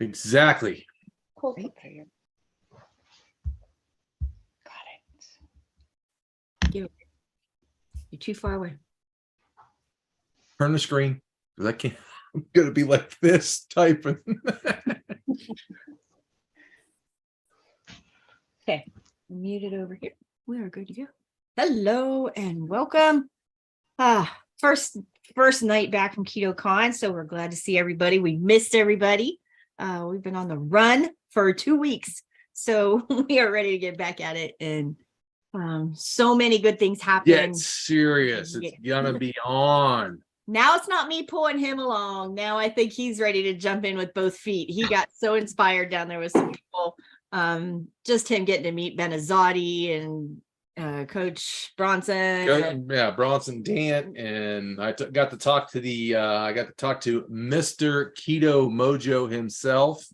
Exactly. Cold right there. Got it. You're too far away. Turn the screen because I can't. I'm gonna be like this typing. Okay, muted over here. We are good to go. Hello and welcome. First night back from KetoCon, so we're glad to see everybody. We missed everybody. We've been on the run for 2 weeks, so we are ready to get back at it. And so many good things happen. Get serious. It's gonna be on. Now it's not me pulling him along. Now I think he's ready to jump in with both feet. He got so inspired down there with some people. Just him getting to meet Benazotti and Coach Bronson. Bronson Dant, and I got to talk to Mr. Keto Mojo himself.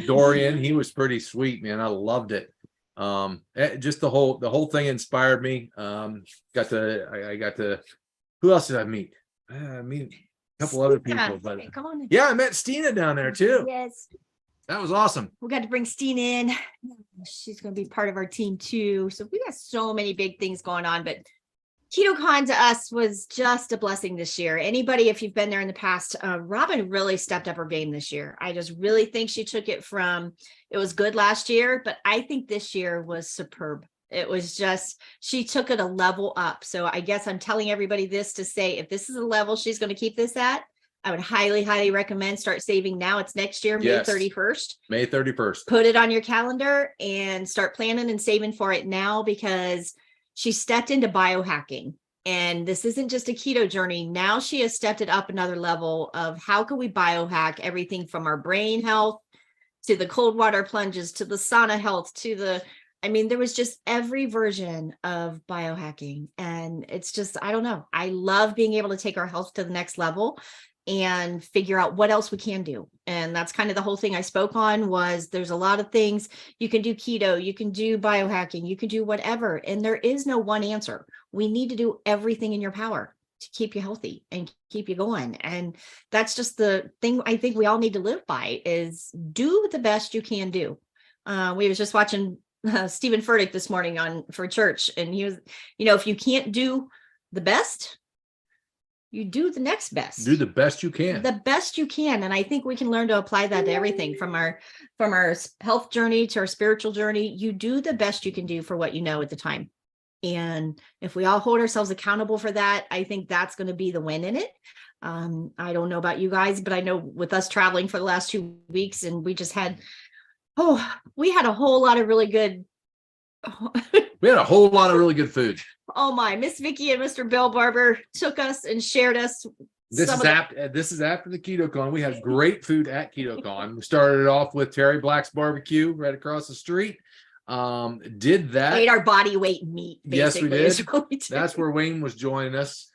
Dorian. He was pretty sweet, man. I loved it. Just the whole thing inspired me. I got to who else did I meet? I meet a couple other people, but come on. Yeah, I met Stina down there too. Yes. That was awesome. We got to bring Stina in. She's going to be part of our team too. So we got so many big things going on, but KetoCon to us was just a blessing this year. Anybody, if you've been there in the past, Robin really stepped up her game this year. I just really think she took it from, it was good last year, but I think this year was superb. It was just, she took it a level up. So I guess I'm telling everybody this to say, if this is a level she's going to keep this at, I would highly, highly recommend start saving now. It's next year, Yes. May 31st. May 31st. Put it on your calendar and start planning and saving for it now, because she stepped into biohacking. And this isn't just a keto journey. Now she has stepped it up another level of how can we biohack everything from our brain health to the cold water plunges to the sauna health to the, I mean, there was just every version of biohacking. And it's just, I don't know. I love being able to take our health to the next level and figure out what else we can do. And that's kind of the whole thing I spoke on was there's a lot of things you can do. Keto, you can do biohacking, you can do whatever. And there is no one answer. We need to do everything in your power to keep you healthy and keep you going. And that's just the thing I think we all need to live by is do the best you can do. We was just watching Stephen Furtick this morning for church. And he was, if you can't do the best, you do the next best. Do the best you can. The best you can. And I think we can learn to apply that to everything from our health journey to our spiritual journey. You do the best you can do for what you know at the time. And if we all hold ourselves accountable for that, I think that's going to be the win in it. I don't know about you guys, but I know with us traveling for the last 2 weeks and we just had, we had a whole lot of really good. We had a whole lot of really good food. Oh my, Miss Vicky and Mr. Bill Barber took us and shared us. This is after the KetoCon. We had great food at KetoCon. We started off with Terry Black's barbecue right across the street. Did that. Ate our body weight meat. Yes, we did. That's where Wayne was joining us.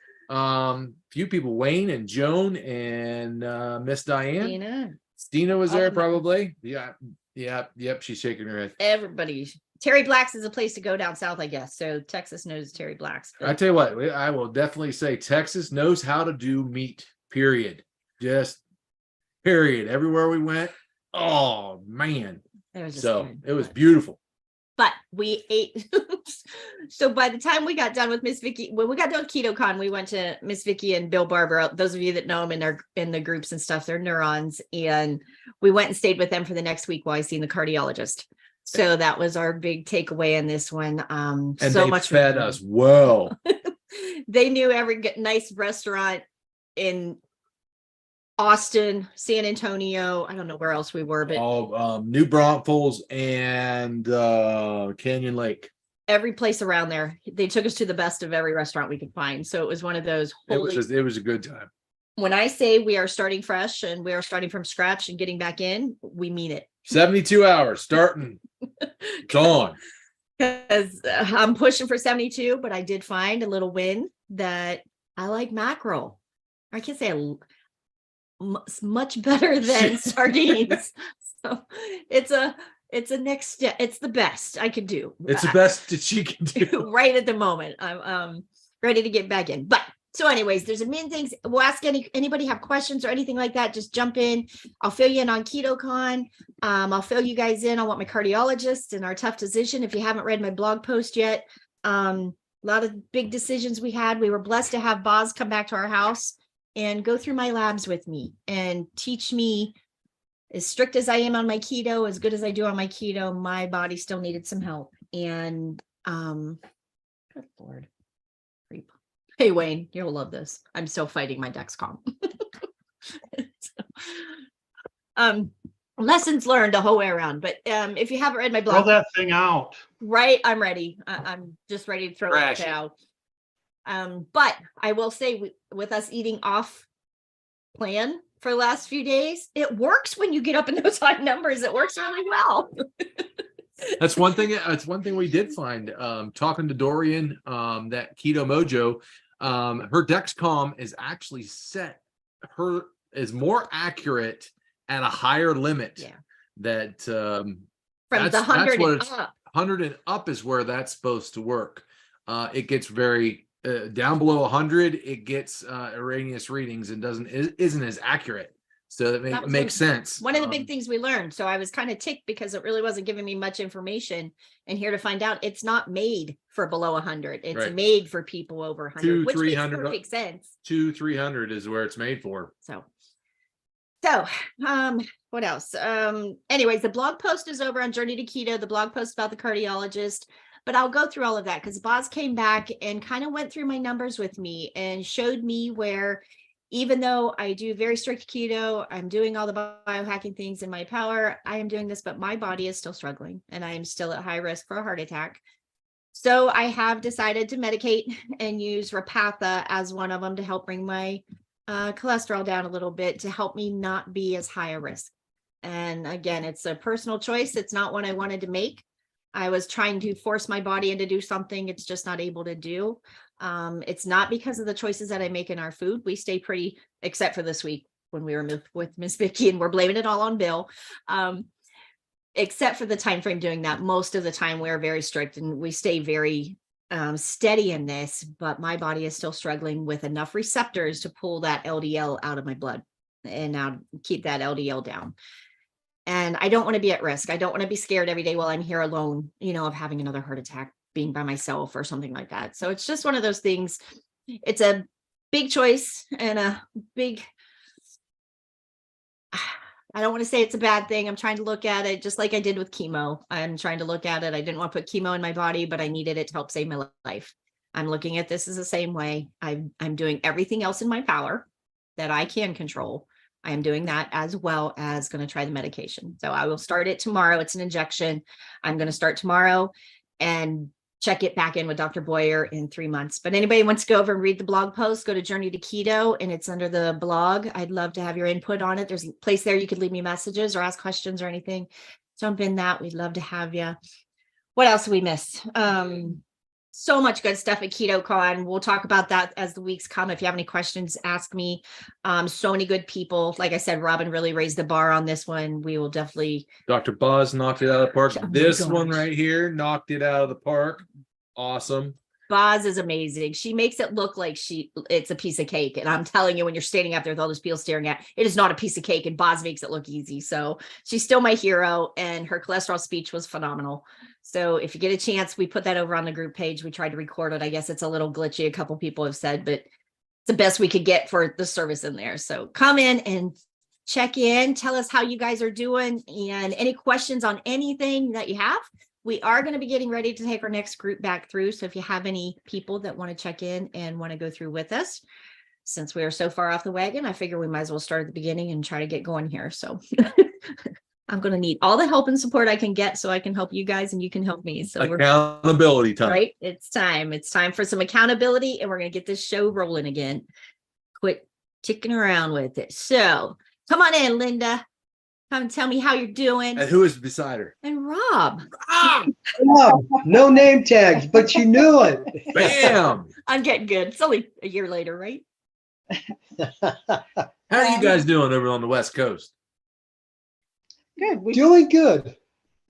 Few people, Wayne and Joan and Miss Diane. Stina was there probably. Yep. She's shaking her head. Everybody. Terry Black's is a place to go down south, I guess. So Texas knows Terry Black's. I tell you what, I will definitely say Texas knows how to do meat, period. Just period. Everywhere we went. Oh, man. It was beautiful. But we ate. So by the time we got done with Miss Vicky, when we got done with KetoCon, we went to Miss Vicky and Bill Barber. Those of you that know them in the groups and stuff, they're neurons. And we went and stayed with them for the next week while I seen the cardiologist. So that was our big takeaway in this one. And so they much fed us well. They knew every nice restaurant in Austin, San Antonio. I don't know where else we were, but New Braunfels and Canyon Lake. Every place around there. They took us to the best of every restaurant we could find. So it was one of those. It was a good time. When I say we are starting fresh and we are starting from scratch and getting back in, we mean it. 72 hours starting. Gone. Because I'm pushing for 72, but I did find a little win that I like mackerel. I can't say much better than sardines. So it's a next step. It's the best I could do. It's the best that she can do right at the moment. I'm ready to get back in. But So anyways, there's a million things. We'll ask anybody have questions or anything like that, just jump in. I'll fill you in on ketocon. I'll fill you guys in on what my cardiologist and our tough decision. If you haven't read my blog post yet, a lot of big decisions we had. We were blessed to have Boz come back to our house and go through my labs with me and teach me, as strict as I am on my keto, as good as I do on my keto, my body still needed some help. And good Lord. Hey, Wayne, you'll love this. I'm still fighting my Dexcom. Lessons learned the whole way around. But if you haven't read my blog, throw that thing out. Right, I'm ready. I'm just ready to throw it out. But I will say, with us eating off plan for the last few days, it works when you get up in those high numbers. It works really well. That's one thing. That's one thing we did find. Talking to Dorian, that Keto Mojo, her Dexcom is actually set. Her is more accurate at a higher limit. Yeah. That from the 100 and up. 100 and up is where that's supposed to work. It gets very down below 100. It gets erroneous readings and isn't as accurate. So that makes sense. One of the big things we learned. So I was kind of ticked because it really wasn't giving me much information. And here to find out, it's not made for below 100. It's made for people over 100, which makes perfect sense. 200-300 is where it's made for. So what else? Anyways, the blog post is over on Journey to Keto, the blog post about the cardiologist. But I'll go through all of that because Boz came back and kind of went through my numbers with me and showed me where, even though I do very strict keto, I'm doing all the biohacking things in my power, I am doing this, but my body is still struggling and I am still at high risk for a heart attack. So I have decided to medicate and use Repatha as one of them to help bring my cholesterol down a little bit, to help me not be as high a risk. And again, it's a personal choice. It's not one I wanted to make. I was trying to force my body into do something it's just not able to do. It's not because of the choices that I make in our food. We stay pretty, except for this week when we were with Miss Vicky, and we're blaming it all on Bill. Except for the time frame doing that, most of the time we're very strict and we stay very steady in this. But my body is still struggling with enough receptors to pull that LDL out of my blood and now keep that LDL down. And I don't want to be at risk. I don't want to be scared every day while I'm here alone, of having another heart attack, being by myself or something like that. So it's just one of those things. It's a big choice and a big, I don't want to say it's a bad thing. I'm trying to look at it just like I did with chemo. I'm trying to look at it. I didn't want to put chemo in my body, but I needed it to help save my life. I'm looking at this as the same way. I'm doing everything else in my power that I can control. I am doing that as well as going to try the medication. So I will start it tomorrow. It's an injection. I'm going to start tomorrow and check it back in with Dr. Boyer in 3 months. But anybody wants to go over and read the blog post, go to Journey to Keto and it's under the blog. I'd love to have your input on it. There's a place there you could leave me messages or ask questions or anything. Jump in that. We'd love to have you. What else did we miss? So much good stuff at KetoCon. We'll talk about that as the weeks come. If you have any questions, ask me. So many good people. Like I said, Robin really raised the bar on this one. We will definitely. Dr. Boz knocked it out of the park. This one right here knocked it out of the park. Awesome. Boz is amazing. She makes it look like it's a piece of cake. And I'm telling you, when you're standing out there with all those people staring at, it is not a piece of cake. And Boz makes it look easy. So she's still my hero. And her cholesterol speech was phenomenal. So if you get a chance, we put that over on the group page. We tried to record it. I guess it's a little glitchy. A couple people have said, but it's the best we could get for the service in there. So come in and check in. Tell us how you guys are doing and any questions on anything that you have. We are going to be getting ready to take our next group back through. So if you have any people that want to check in and want to go through with us, since we are so far off the wagon, I figure we might as well start at the beginning and try to get going here. So I'm going to need all the help and support I can get so I can help you guys and you can help me. So accountability time. Right? It's time. It's time for some accountability and we're going to get this show rolling again. Quit ticking around with it. So come on in, Linda. Come and tell me how you're doing. And who is beside her? And Rob. No name tags, but you knew it. Bam. I'm getting good. It's only a year later, right? How are you guys doing over on the West Coast? Good. We Doing good.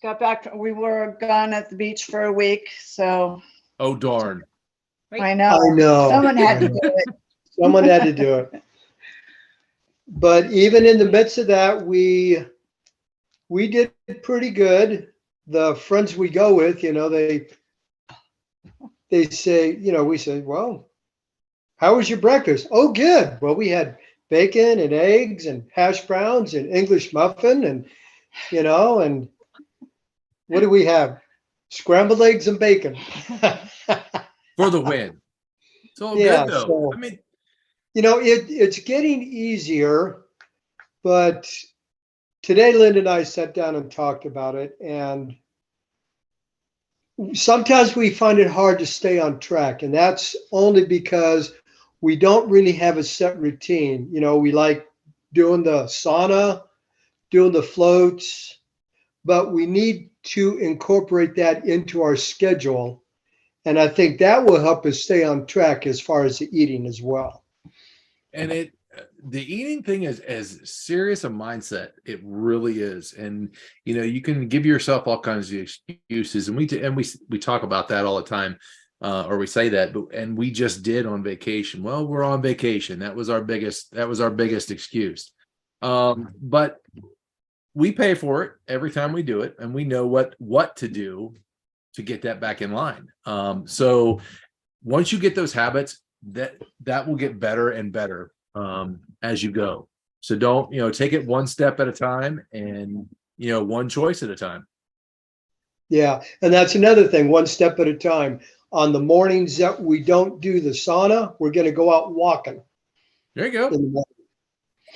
got back. We were gone at the beach for a week, so Oh, darn. Right. I know. I know. Someone had to do it. Someone had to do it. But even in the midst of that, we did pretty good. The friends we go with, they say, we say, well, how was your breakfast? Oh, good. Well, we had bacon and eggs and hash browns and English muffin and, and what do we have? Scrambled eggs and bacon. For the win. It's all Yeah, good though. so- I mean, it's getting easier, but today Linda and I sat down and talked about it, and sometimes we find it hard to stay on track, and that's only because we don't really have a set routine. We like doing the sauna, doing the floats, but we need to incorporate that into our schedule. And I think that will help us stay on track as far as the eating as well. and the eating thing is as serious a mindset. It really is. And you can give yourself all kinds of excuses, and we talk about that all the time, or we say that, and we just did on vacation. Well, we're on vacation. That was our biggest excuse. But we pay for it every time we do it, and we know what to do to get that back in line. So once you get those habits, that will get better and better as you go. So don't, take it one step at a time, and one choice at a time. Yeah, and that's another thing, one step at a time. On the mornings that we don't do the sauna, we're going to go out walking. There you go.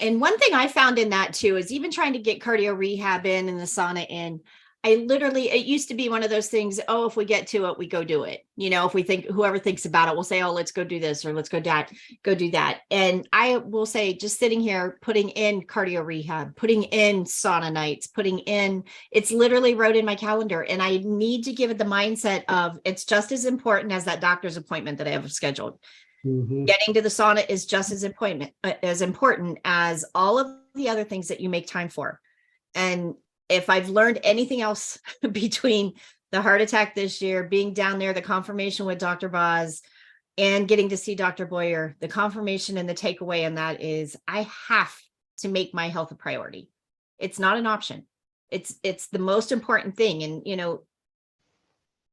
And one thing I found in that too is even trying to get cardio rehab in and the sauna in. It used to be one of those things. Oh, if we get to it, we go do it. If we think, whoever thinks about it will say, oh, let's go do this, or let's go do that. And I will say, just sitting here, putting in cardio rehab, putting in sauna nights, it's literally wrote in my calendar. And I need to give it the mindset of, it's just as important as that doctor's appointment that I have scheduled. Mm-hmm. Getting to the sauna is just as important as all of the other things that you make time for. And if I've learned anything else between the heart attack this year, being down there, the confirmation with Dr. Boz, and getting to see Dr. Boyer, the confirmation and the takeaway in that is I have to make my health a priority. It's not an option. It's the most important thing. And,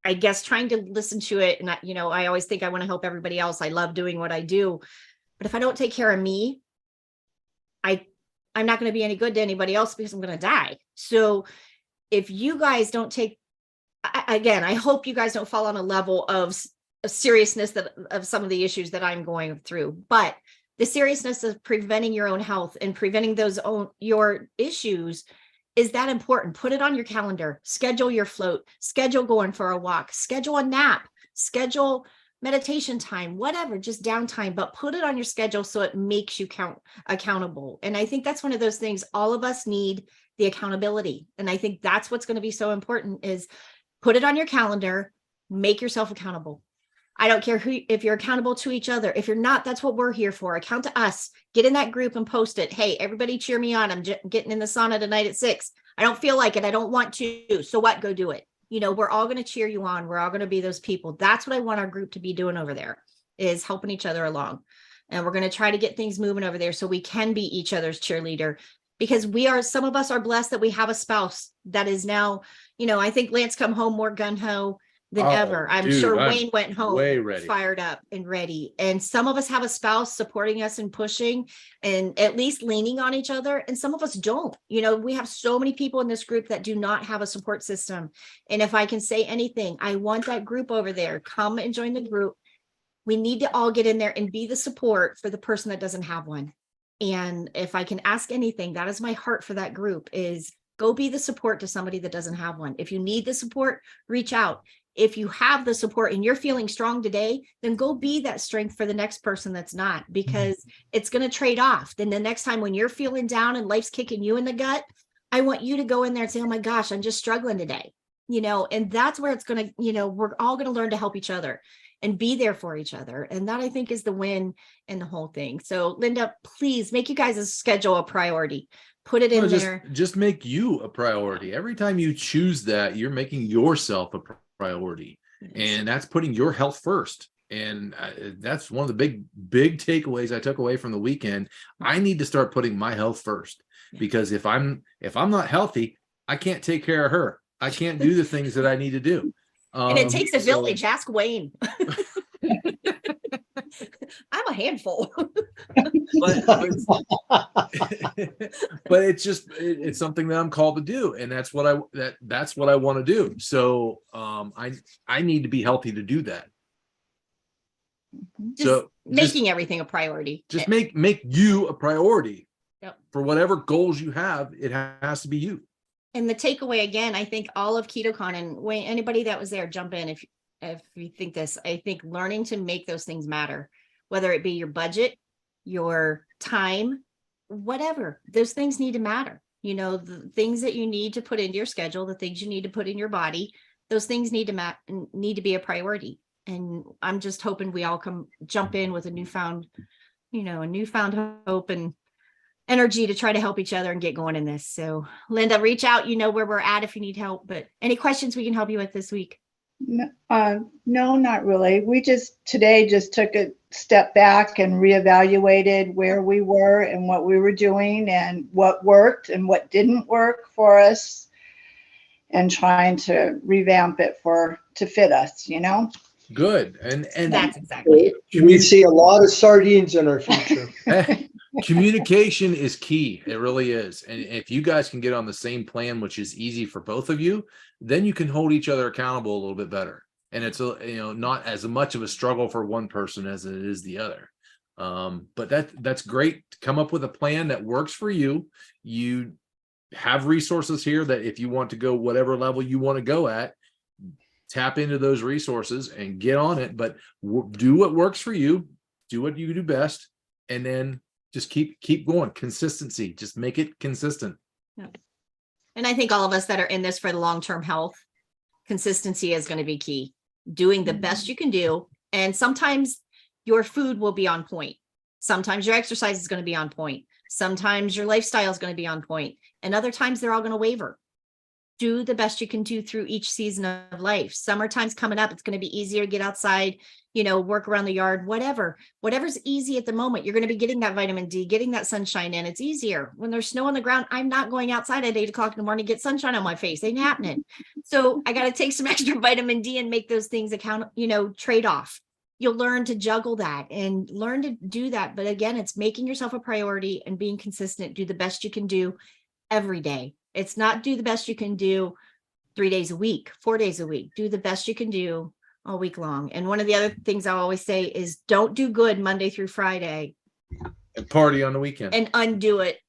I guess trying to listen to it, and I always think I want to help everybody else. I love doing what I do, but if I don't take care of me, I'm not going to be any good to anybody else because I'm going to die. So if you guys don't I hope you guys don't fall on a level of seriousness of some of the issues that I'm going through, but the seriousness of preventing your own health and preventing your issues is that important. Put it on your calendar, schedule your float, schedule going for a walk, schedule a nap, schedule meditation time, whatever, just downtime, but put it on your schedule so it makes you accountable. And I think that's one of those things all of us need, the accountability. And I think that's what's going to be so important is put it on your calendar, make yourself accountable. I don't care if you're accountable to each other. If you're not, that's what we're here for. Account to us, get in that group and post it. Hey, everybody cheer me on. I'm getting in the sauna tonight at 6. I don't feel like it. I don't want to. So what? Go do it. We're all going to cheer you on. We're all going to be those people. That's what I want our group to be doing over there, is helping each other along. And we're going to try to get things moving over there so we can be each other's cheerleader, because some of us are blessed that we have a spouse that is now, I think Lance come home more gung-ho than ever. I'm sure Wayne went home fired up and ready. And some of us have a spouse supporting us and pushing and at least leaning on each other. And some of us don't. We have so many people in this group that do not have a support system. And if I can say anything, I want that group over there. Come and join the group. We need to all get in there and be the support for the person that doesn't have one. And if I can ask anything, that is my heart for that group, is go be the support to somebody that doesn't have one. If you need the support, reach out. If you have the support and you're feeling strong today, then go be that strength for the next person that's not, because it's going to trade off. Then the next time when you're feeling down and life's kicking you in the gut, I want you to go in there and say, oh my gosh, I'm just struggling today. And that's where it's going to, we're all going to learn to help each other and be there for each other. And that, I think, is the win in the whole thing. So Linda, please make you guys' schedule a priority. Put it in there. Just make you a priority. Every time you choose that, you're making yourself a priority. And that's putting your health first. And that's one of the big takeaways I took away from the weekend. I need to start putting my health first, because if I'm not healthy, I can't take care of her. I can't do the things that I need to do. And it takes a village. Ask Wayne. I'm a handful. but it's something that I'm called to do, and that's what I want to do. So I need to be healthy to do that. Making everything a priority. Just make you a priority. Yep. For whatever goals you have, it has to be you. And the takeaway again, I think all of KetoCon, and Wayne, anybody that was there, jump in if you think this. I think learning to make those things matter, whether it be your budget, your time, whatever, those things need to matter. You know, the things that you need to put into your schedule, the things you need to put in your body, those things need to be a priority. And I'm just hoping we all jump in with a newfound hope and energy to try to help each other and get going in this. So Linda, reach out, you know where we're at if you need help, but any questions we can help you with this week? No, not really. We today took a step back and reevaluated where we were and what we were doing and what worked and what didn't work for us, and trying to revamp it to fit us, you know? Good. And that's exactly it. We see a lot of sardines in our future. Communication is key. It really is. And if you guys can get on the same plan, which is easy for both of you, then you can hold each other accountable a little bit better. And it's not as much of a struggle for one person as it is the other. But that's great. Come up with a plan that works for you. You have resources here that if you want to go whatever level you want to go at, tap into those resources and get on it. But do what works for you. Do what you do best, and then just keep going. Consistency. Just make it consistent. Yeah. And I think all of us that are in this for the long-term health, consistency is going to be key. Doing the best you can do. And sometimes your food will be on point. Sometimes your exercise is going to be on point. Sometimes your lifestyle is going to be on point. And other times they're all going to waver. Do the best you can do through each season of life. Summertime's coming up. It's going to be easier to get outside, work around the yard, whatever's easy at the moment. You're going to be getting that vitamin D, getting that sunshine in. It's easier when there's snow on the ground. I'm not going outside at 8 o'clock in the morning to get sunshine on my face. Ain't happening. So I got to take some extra vitamin D and make those things trade off. You'll learn to juggle that and learn to do that. But again, it's making yourself a priority and being consistent. Do the best you can do every day. It's not do the best you can do 3 days a week, 4 days a week. Do the best you can do all week long. And one of the other things I always say is don't do good Monday through Friday. And party on the weekend. And undo it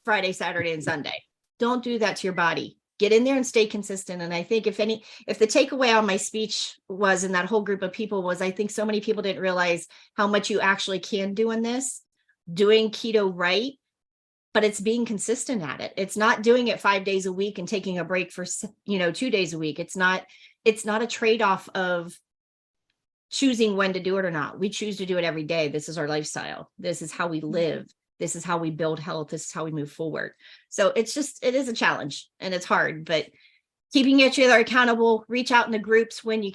Friday, Saturday, and Sunday. Don't do that to your body. Get in there and stay consistent. And I think if the takeaway on my speech was in that whole group of people was, I think so many people didn't realize how much you actually can do in this, doing keto right. But it's being consistent at it. It's not doing it 5 days a week and taking a break for 2 days a week. It's not a trade-off of choosing when to do it or not. We choose to do it every day. This is our lifestyle. This is how we live. This is how we build health. This is how we move forward. So it is a challenge and it's hard, but keeping each other accountable, reach out in the groups when you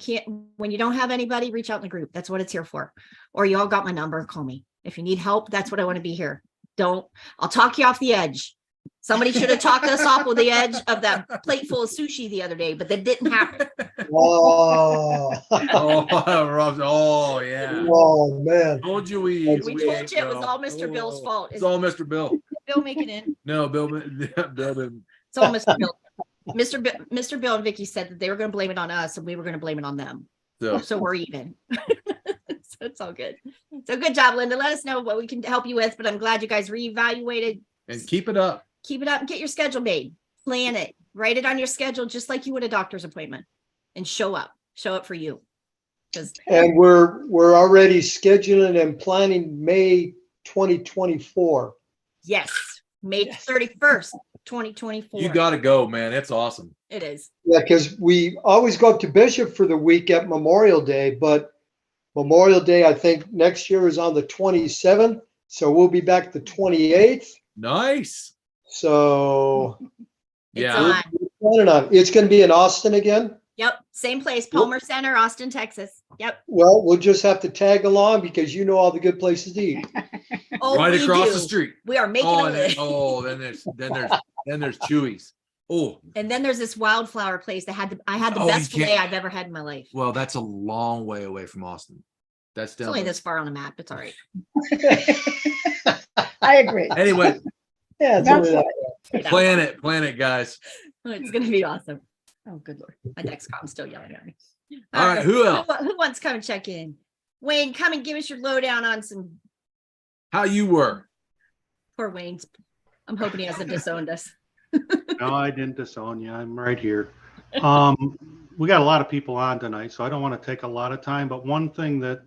don't have anybody, reach out in the group. That's what it's here for. Or you all got my number, call me. If you need help, that's what I want to be here. I'll talk you off the edge. Somebody should have talked us off with the edge of that plate full of sushi the other day, but that didn't happen. Oh, Yeah. Oh man. Told you We told you it was all Mr. Bill's fault. It's all Mr. Bill. Did Bill make it in? No, Bill didn't. It's all Mr. Bill. Mr. Bill and Vicky said that they were going to blame it on us and we were going to blame it on them. So we're even. So it's all good. So good job, Linda. Let us know what we can help you with, but I'm glad you guys reevaluated. And keep it up. Keep it up and get your schedule made. Plan it. Write it on your schedule just like you would a doctor's appointment, and show up for you. And we're already scheduling and planning May 2024. Yes. May 31st, 2024. You got to go, man. It's awesome. It is. Yeah, because we always go up to Bishop for the week at Memorial Day, but Memorial Day, I think next year is on the 27th. So we'll be back the 28th. Nice. So it's it's going to be in Austin again. Yep. Same place, Palmer Center, Austin, Texas. Yep. Well, we'll just have to tag along because you know all the good places to eat. Oh, Right we across do. the street. We are making Oh, a and then, list. then there's Chewy's. Oh, And then there's this wildflower place that I had the Oh, you best can't- filet I've ever had in my life. well, that's a long way away from Austin. That's It's down. only the- this far on the map. It's all right. I agree. Anyway, Yeah, it's That's only that. You know, plan it, guys. it's gonna be awesome. Oh, good Lord. My Dexcom's still yelling at me. All right, who else? Who wants to come and check in? Wayne, come and give us your lowdown on some How you were? poor Wayne's. I'm hoping he hasn't disowned us. No, I didn't disown you. I'm right here. We got a lot of people on tonight, so I don't want to take a lot of time. But one thing that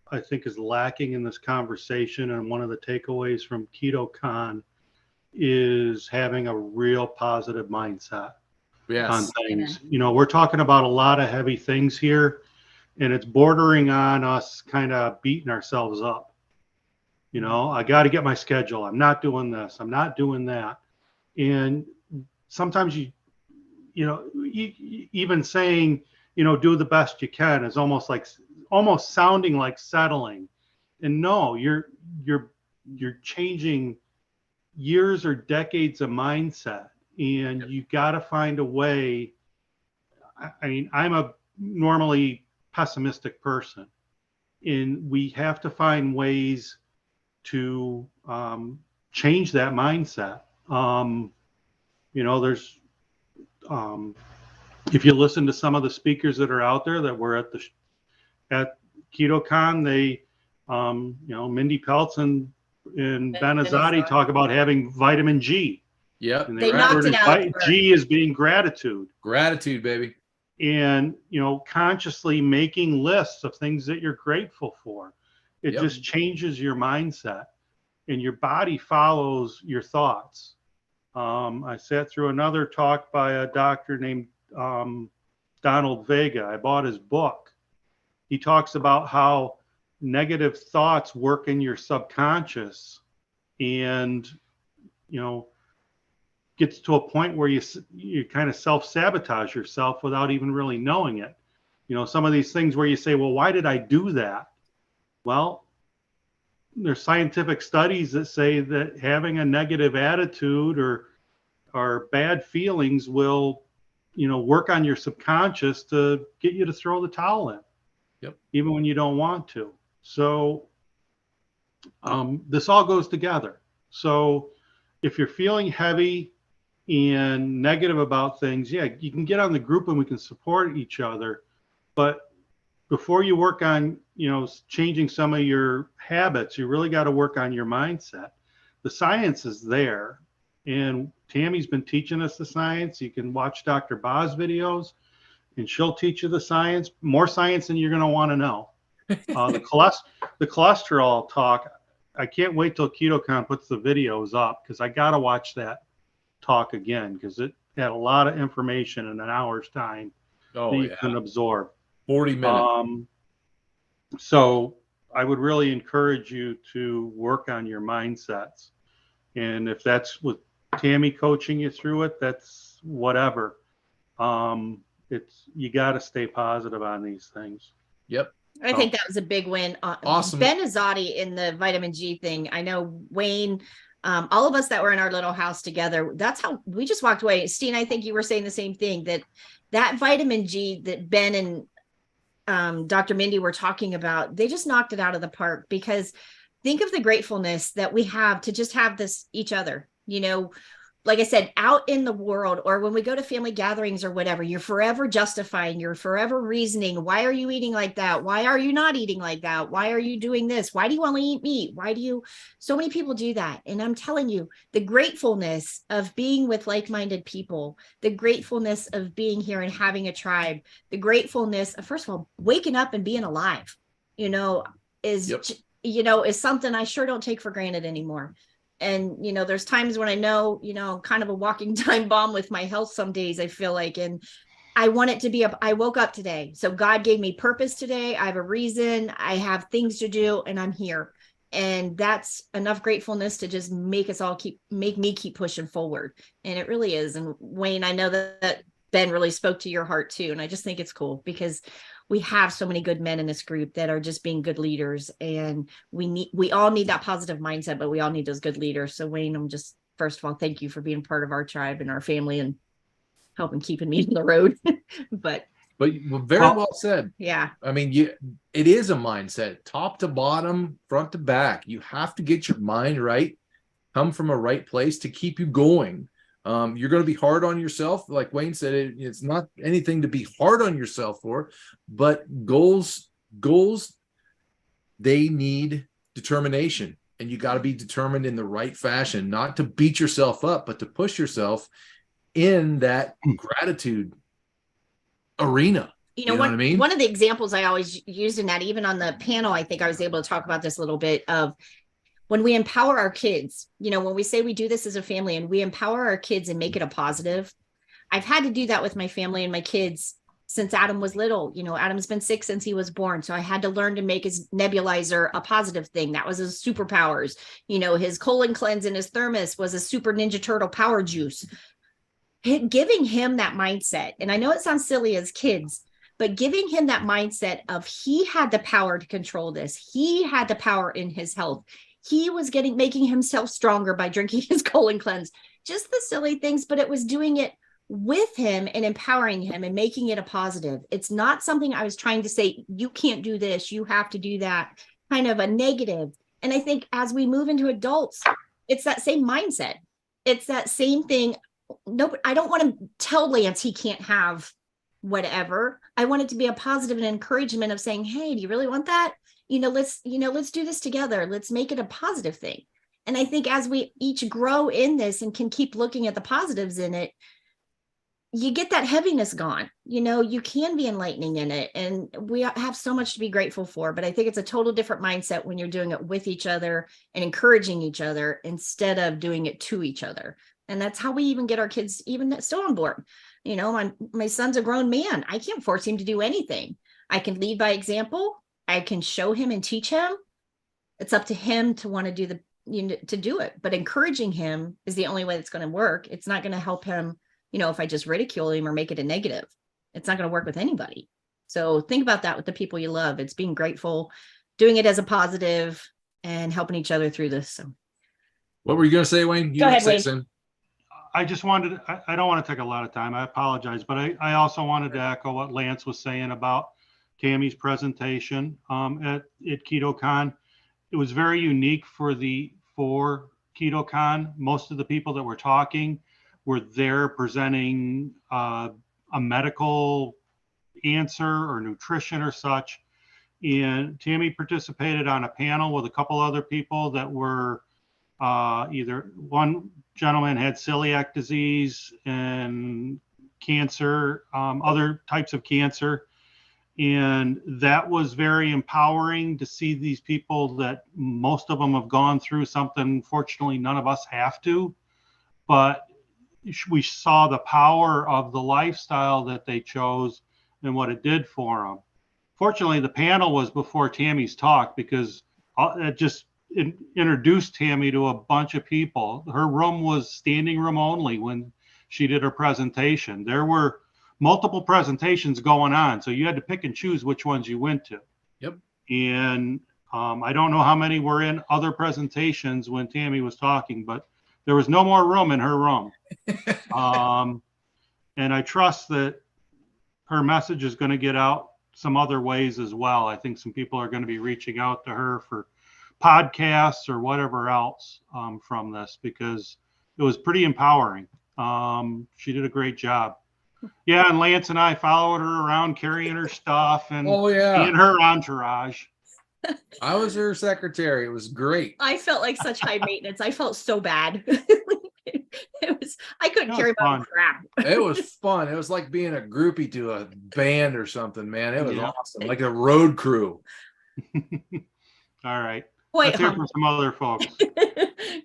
I think is lacking in this conversation, and one of the takeaways from ketocon, is having a real positive mindset on Yes. things. You know, we're talking about a lot of heavy things here, and it's bordering on us kind of beating ourselves up. You know, I got to get my schedule. I'm not doing this. I'm not doing that. And sometimes even saying, do the best you can is almost sounding like settling. And no, you're changing years or decades of mindset, and you got to find a way. I mean, I'm a normally pessimistic person, and we have to find ways to change that mindset. There's if you listen to some of the speakers that are out there that were at KetoCon, they Mindy Peltz and Ben Azadi talk about having vitamin G. Yep. And They knocked it out. G is being gratitude. Gratitude, baby. And consciously making lists of things that you're grateful for. It Yep. just changes your mindset, and your body follows your thoughts. I sat through another talk by a doctor named Donald Vega. I bought his book. He talks about how negative thoughts work in your subconscious, and gets to a point where you kind of self-sabotage yourself without even really knowing it. Some of these things where you say, well, why did I do that? Well, there's scientific studies that say that having a negative attitude or bad feelings will, work on your subconscious to get you to throw the towel in. Yep. Even when you don't want to. So this all goes together. So if you're feeling heavy and negative about things, yeah, you can get on the group and we can support each other. But before you work on, changing some of your habits, you really got to work on your mindset. The science is there, and Tammy's been teaching us the science. You can watch Dr. Ba's videos, and she'll teach you the science, more science than you're going to want to know. The cholesterol talk, I can't wait till KetoCon puts the videos up, because I got to watch that talk again, because it had a lot of information in an hour's time that you can absorb. 40 minutes. So I would really encourage you to work on your mindsets. And if that's with Tammy coaching you through it, that's whatever. You got to stay positive on these things. Yep. I think that was a big win. Awesome. Ben Azadi in the vitamin G thing. I know Wayne, all of us that were in our little house together, that's how we just walked away. Steen, I think you were saying the same thing, that vitamin G that Ben and Dr. Mindy were talking about, they just knocked it out of the park, because think of the gratefulness that we have to just have each other, like I said, out in the world, or when we go to family gatherings or whatever, you're forever justifying, you're forever reasoning. Why are you eating like that? Why are you not eating like that? Why are you doing this? Why do you only eat meat? So many people do that. And I'm telling you, the gratefulness of being with like-minded people, the gratefulness of being here and having a tribe, the gratefulness of, first of all, waking up and being alive, is something I sure don't take for granted anymore. And, there's times when I know, kind of a walking time bomb with my health some days, I feel like, and I want it to be I woke up today. So God gave me purpose today. I have a reason, I have things to do, and I'm here. And that's enough gratefulness to just make me keep pushing forward. And it really is. And Wayne, I know that Ben really spoke to your heart too. And I just think it's cool because we have so many good men in this group that are just being good leaders, and we all need that positive mindset, but we all need those good leaders. So Wayne, I'm just, first of all, thank you for being part of our tribe and our family and helping keeping me on the road. but very well said. Yeah. I mean, it is a mindset, top to bottom, front to back. You have to get your mind right, come from a right place to keep you going. You're going to be hard on yourself. Like Wayne said, it's not anything to be hard on yourself for, but goals, they need determination, and you got to be determined in the right fashion, not to beat yourself up, but to push yourself in that gratitude arena. You know what I mean? One of the examples I always used in that, even on the panel, I think I was able to talk about this a little bit, of when we empower our kids, when we say we do this as a family and we empower our kids and make it a positive. I've had to do that with my family and my kids since Adam was little. Adam's been sick since he was born. So I had to learn to make his nebulizer a positive thing. That was his superpowers. His colon cleanse and his thermos was a super Ninja Turtle power juice. Giving him that mindset. And I know it sounds silly as kids, but giving him that mindset of he had the power to control this. He had the power in his health. He was making himself stronger by drinking his colon cleanse, just the silly things, but it was doing it with him and empowering him and making it a positive. It's not something I was trying to say, you can't do this, you have to do that, kind of a negative. And I think as we move into adults, it's that same mindset. It's that same thing. No, I don't want to tell Lance he can't have whatever. I want it to be a positive and encouragement of saying, hey, do you really want that? Let's do this together. Let's make it a positive thing. And I think as we each grow in this and can keep looking at the positives in it, you get that heaviness gone. You can be enlightening in it. And we have so much to be grateful for. But I think it's a total different mindset when you're doing it with each other and encouraging each other instead of doing it to each other. And that's how we even get our kids even still on board. My son's a grown man. I can't force him to do anything. I can lead by example. I can show him and teach him. It's up to him to want to do to do it. But encouraging him is the only way that's going to work. It's not going to help him, if I just ridicule him or make it a negative. It's not going to work with anybody. So think about that with the people you love. It's being grateful, doing it as a positive, and helping each other through this. So, what were you going to say, Wayne? Go ahead, Wayne. I just wanted, I don't want to take a lot of time. I apologize, but I also wanted to echo what Lance was saying about Tammy's presentation at KetoCon. It was very unique for KetoCon. Most of the people that were talking were there presenting a medical answer or nutrition or such. And Tammy participated on a panel with a couple other people that were either, one gentleman had celiac disease and cancer, other types of cancer. And that was very empowering to see these people that most of them have gone through something. Fortunately, none of us have to, but we saw the power of the lifestyle that they chose and what it did for them. Fortunately, the panel was before Tammy's talk because it just introduced Tammy to a bunch of people. Her room was standing room only when she did her presentation. There were multiple presentations going on, so you had to pick and choose which ones you went to. Yep. And I don't know how many were in other presentations when Tammy was talking, but there was no more room in her room. And I trust that her message is going to get out some other ways as well. I think some people are going to be reaching out to her for podcasts or whatever else from this, because it was pretty empowering. She did a great job. Yeah, and Lance and I followed her around carrying her stuff and being her entourage. I was her secretary. It was great. I felt like such high maintenance. I felt so bad. I couldn't carry my own crap. It was fun. It was like being a groupie to a band or something, man. It was awesome. Like a road crew. All right. Wait, let's hear from some other folks.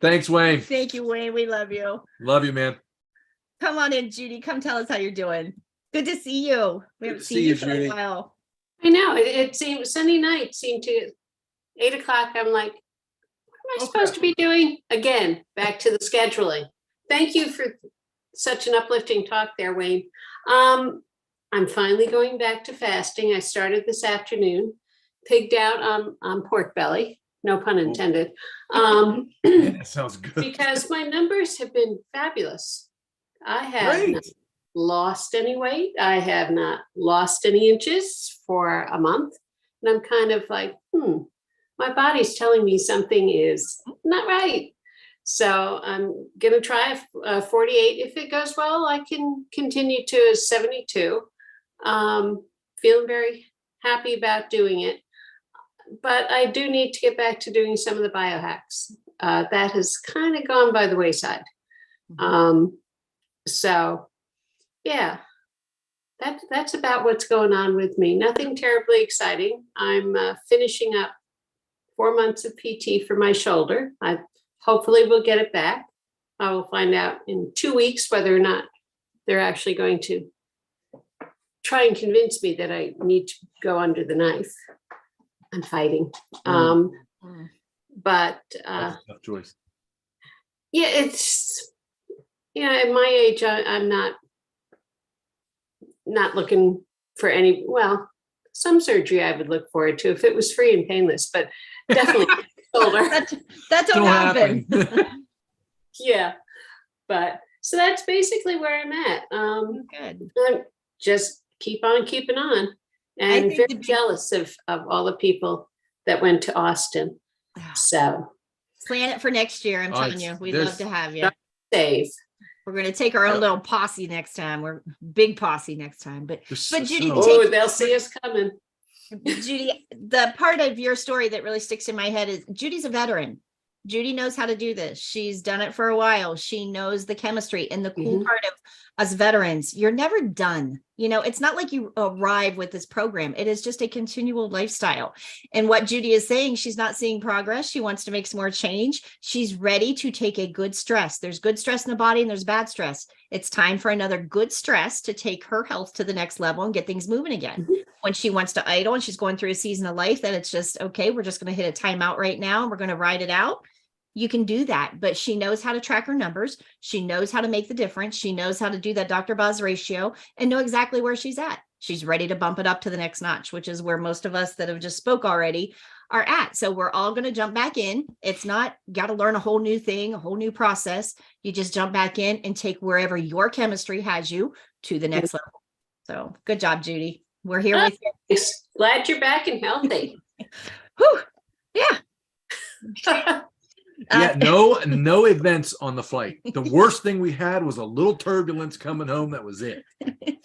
Thanks, Wayne. Thank you, Wayne. We love you. Love you, man. Come on in, Judy. Come tell us how you're doing. Good to see you. We haven't seen you for a while. I know. It seemed Sunday night seemed to 8 o'clock. I'm like, what am I supposed to be doing? Again, back to the scheduling. Thank you for such an uplifting talk there, Wayne. I'm finally going back to fasting. I started this afternoon, pigged out on pork belly, no pun intended. Yeah, sounds good. Because my numbers have been fabulous. I have Great. not lost any weight. I have not lost any inches for a month. And I'm kind of like, my body's telling me something is not right. So I'm going to try 48. If it goes well, I can continue to 72. Feeling very happy about doing it. But I do need to get back to doing some of the biohacks. That has kind of gone by the wayside. So yeah, that's about what's going on with me. Nothing terribly exciting. I'm finishing up 4 months of PT for my shoulder. I hopefully will get it back. I will find out in 2 weeks whether or not they're actually going to try and convince me that I need to go under the knife. I'm fighting. But That's a tough choice. yeah, it's, at my age, I'm not looking for any, well, some surgery I would look forward to if it was free and painless, but definitely shoulder. That don't happen. Yeah. But so that's basically where I'm at. Good. I'm just keep on keeping on, and very jealous of all the people that went to Austin. So Plan it for next year. I'm telling you, we'd love to have you. Save. We're gonna take our own little posse next time. We're big posse next time. But Judy, they'll see us coming. Judy, the part of your story that really sticks in my head is Judy's a veteran. Judy knows how to do this. She's done it for a while. She knows the chemistry. And the cool part of us veterans, you're never done. It's not like you arrive with this program. It is just a continual lifestyle. And what Judy is saying, she's not seeing progress. She wants to make some more change. She's ready to take a good stress. There's good stress in the body and there's bad stress. It's time for another good stress to take her health to the next level and get things moving again. When she wants to idle and she's going through a season of life that it's just, okay, we're just going to hit a timeout right now. And we're going to ride it out. You can do that, but she knows how to track her numbers. She knows how to make the difference. She knows how to do that Dr. Boz ratio and know exactly where she's at. She's ready to bump it up to the next notch, which is where most of us that have just spoke already are at. So we're all going to jump back in. It's not got to learn a whole new thing, a whole new process. You just jump back in and take wherever your chemistry has you to the next level. So good job, Judy. We're here with you. Glad you're back and healthy. Whew. Yeah. Yeah, no events on the flight. The worst thing we had was a little turbulence coming home. That was it.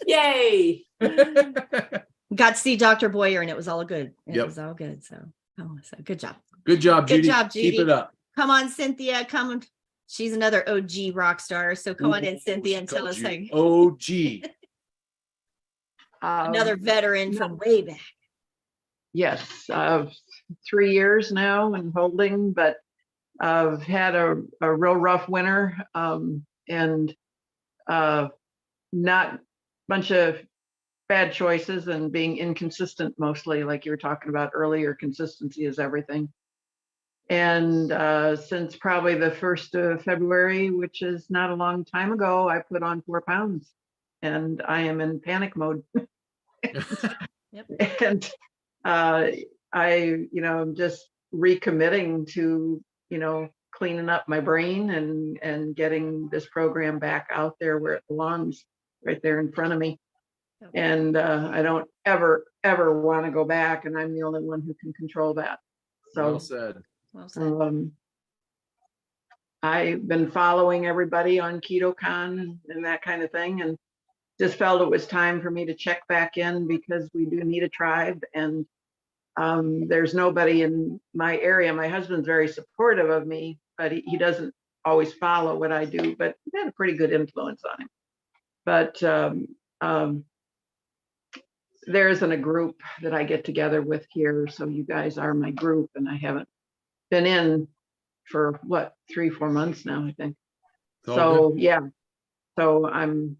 Yay. Got to see Dr. Boyer and it was all good. It was all good. So good job. Good job, Judy. Good job, Judy. Keep it up. Come on, Cynthia. Come on. She's another OG rock star. So come on in, Cynthia, and tell us how you. OG. Another veteran from way back. Yes, 3 years now and holding, but I've had a real rough winter and not bunch of bad choices and being inconsistent mostly, like you were talking about earlier. Consistency is everything. And since probably the 1st of February, which is not a long time ago, I put on 4 pounds and I am in panic mode. And I'm just recommitting to cleaning up my brain and getting this program back out there where it belongs, right there in front of me. And I don't ever want to go back, and I'm the only one who can control that. So Well said. I've been following everybody on ketocon and that kind of thing, and just felt it was time for me to check back in because we do need a tribe. And there's nobody in my area. My husband's very supportive of me, but he doesn't always follow what I do, but he had a pretty good influence on him. But there isn't a group that I get together with here. So you guys are my group, and I haven't been in for 3-4 months now, I think. So yeah, so I'm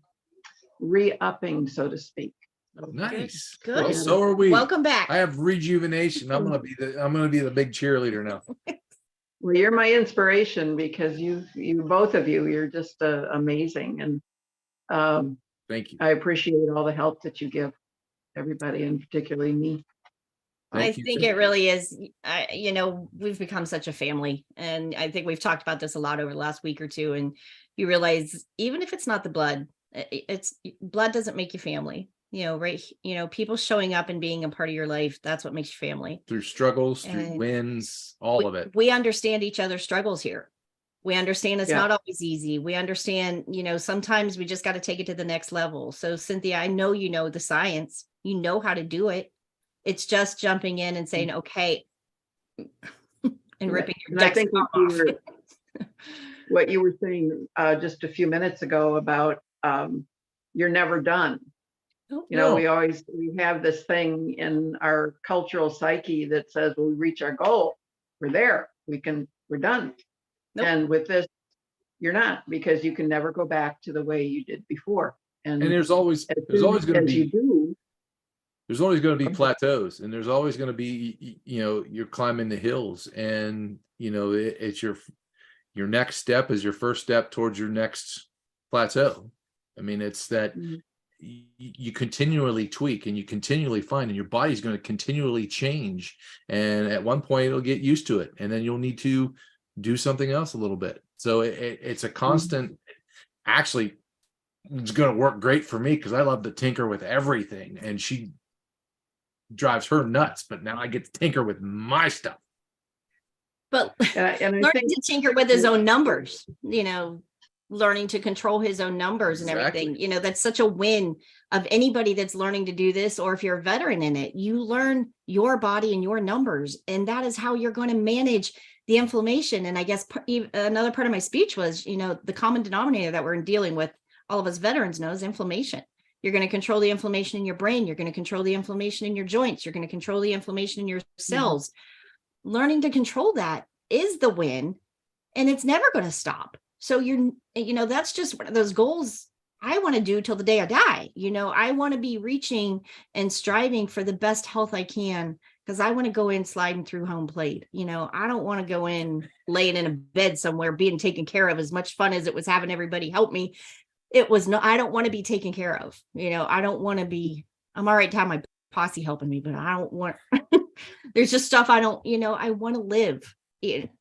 re-upping, so to speak. Nice. Good. Well, so are we. Welcome back. I have rejuvenation. I'm gonna be the big cheerleader now. Well, you're my inspiration because you both of you, you're just amazing. And Thank you. I appreciate all the help that you give everybody, and particularly me. I think it really is. We've become such a family, and I think we've talked about this a lot over the last week or two. And you realize, even if it's not the blood, it's blood doesn't make you family. Right? People showing up and being a part of your life, that's what makes you family. Through struggles, through wins, all of it. We understand each other's struggles here. We understand it's not always easy. We understand, sometimes we just got to take it to the next level. So Cynthia, I know you know the science, you know how to do it. It's just jumping in and saying, okay, and ripping your I think off. what you were saying just a few minutes ago about you're never done. We have this thing in our cultural psyche that says when we reach our goal, we're there, we're done. Nope. And with this, you're not, because you can never go back to the way you did before. And there's always going to be there's always going to be plateaus, and there's always going to be, you're climbing the hills, and it's your next step is your first step towards your next plateau. I mean, it's that you continually tweak and you continually find, and your body's going to continually change, and at one point it'll get used to it, and then you'll need to do something else a little bit. So it's a constant. Actually, it's going to work great for me because I love to tinker with everything, and she drives her nuts, but now I get to tinker with my stuff. But learning to tinker with his own numbers, learning to control his own numbers and everything, that's such a win of anybody that's learning to do this. Or if you're a veteran in it, you learn your body and your numbers, and that is how you're going to manage the inflammation. And I guess another part of my speech was, the common denominator that we're dealing with, all of us veterans know, is inflammation. You're going to control the inflammation in your brain. You're going to control the inflammation in your joints. You're going to control the inflammation in your cells. Learning to control that is the win, and it's never going to stop. So that's just one of those goals I want to do till the day I die. I want to be reaching and striving for the best health I can, because I want to go in sliding through home plate. I don't want to go in laying in a bed somewhere being taken care of. As much fun as it was having everybody help me, I don't want to be taken care of. I don't want to be, I'm all right to have my posse helping me, but I don't want, there's just stuff I don't, I want to live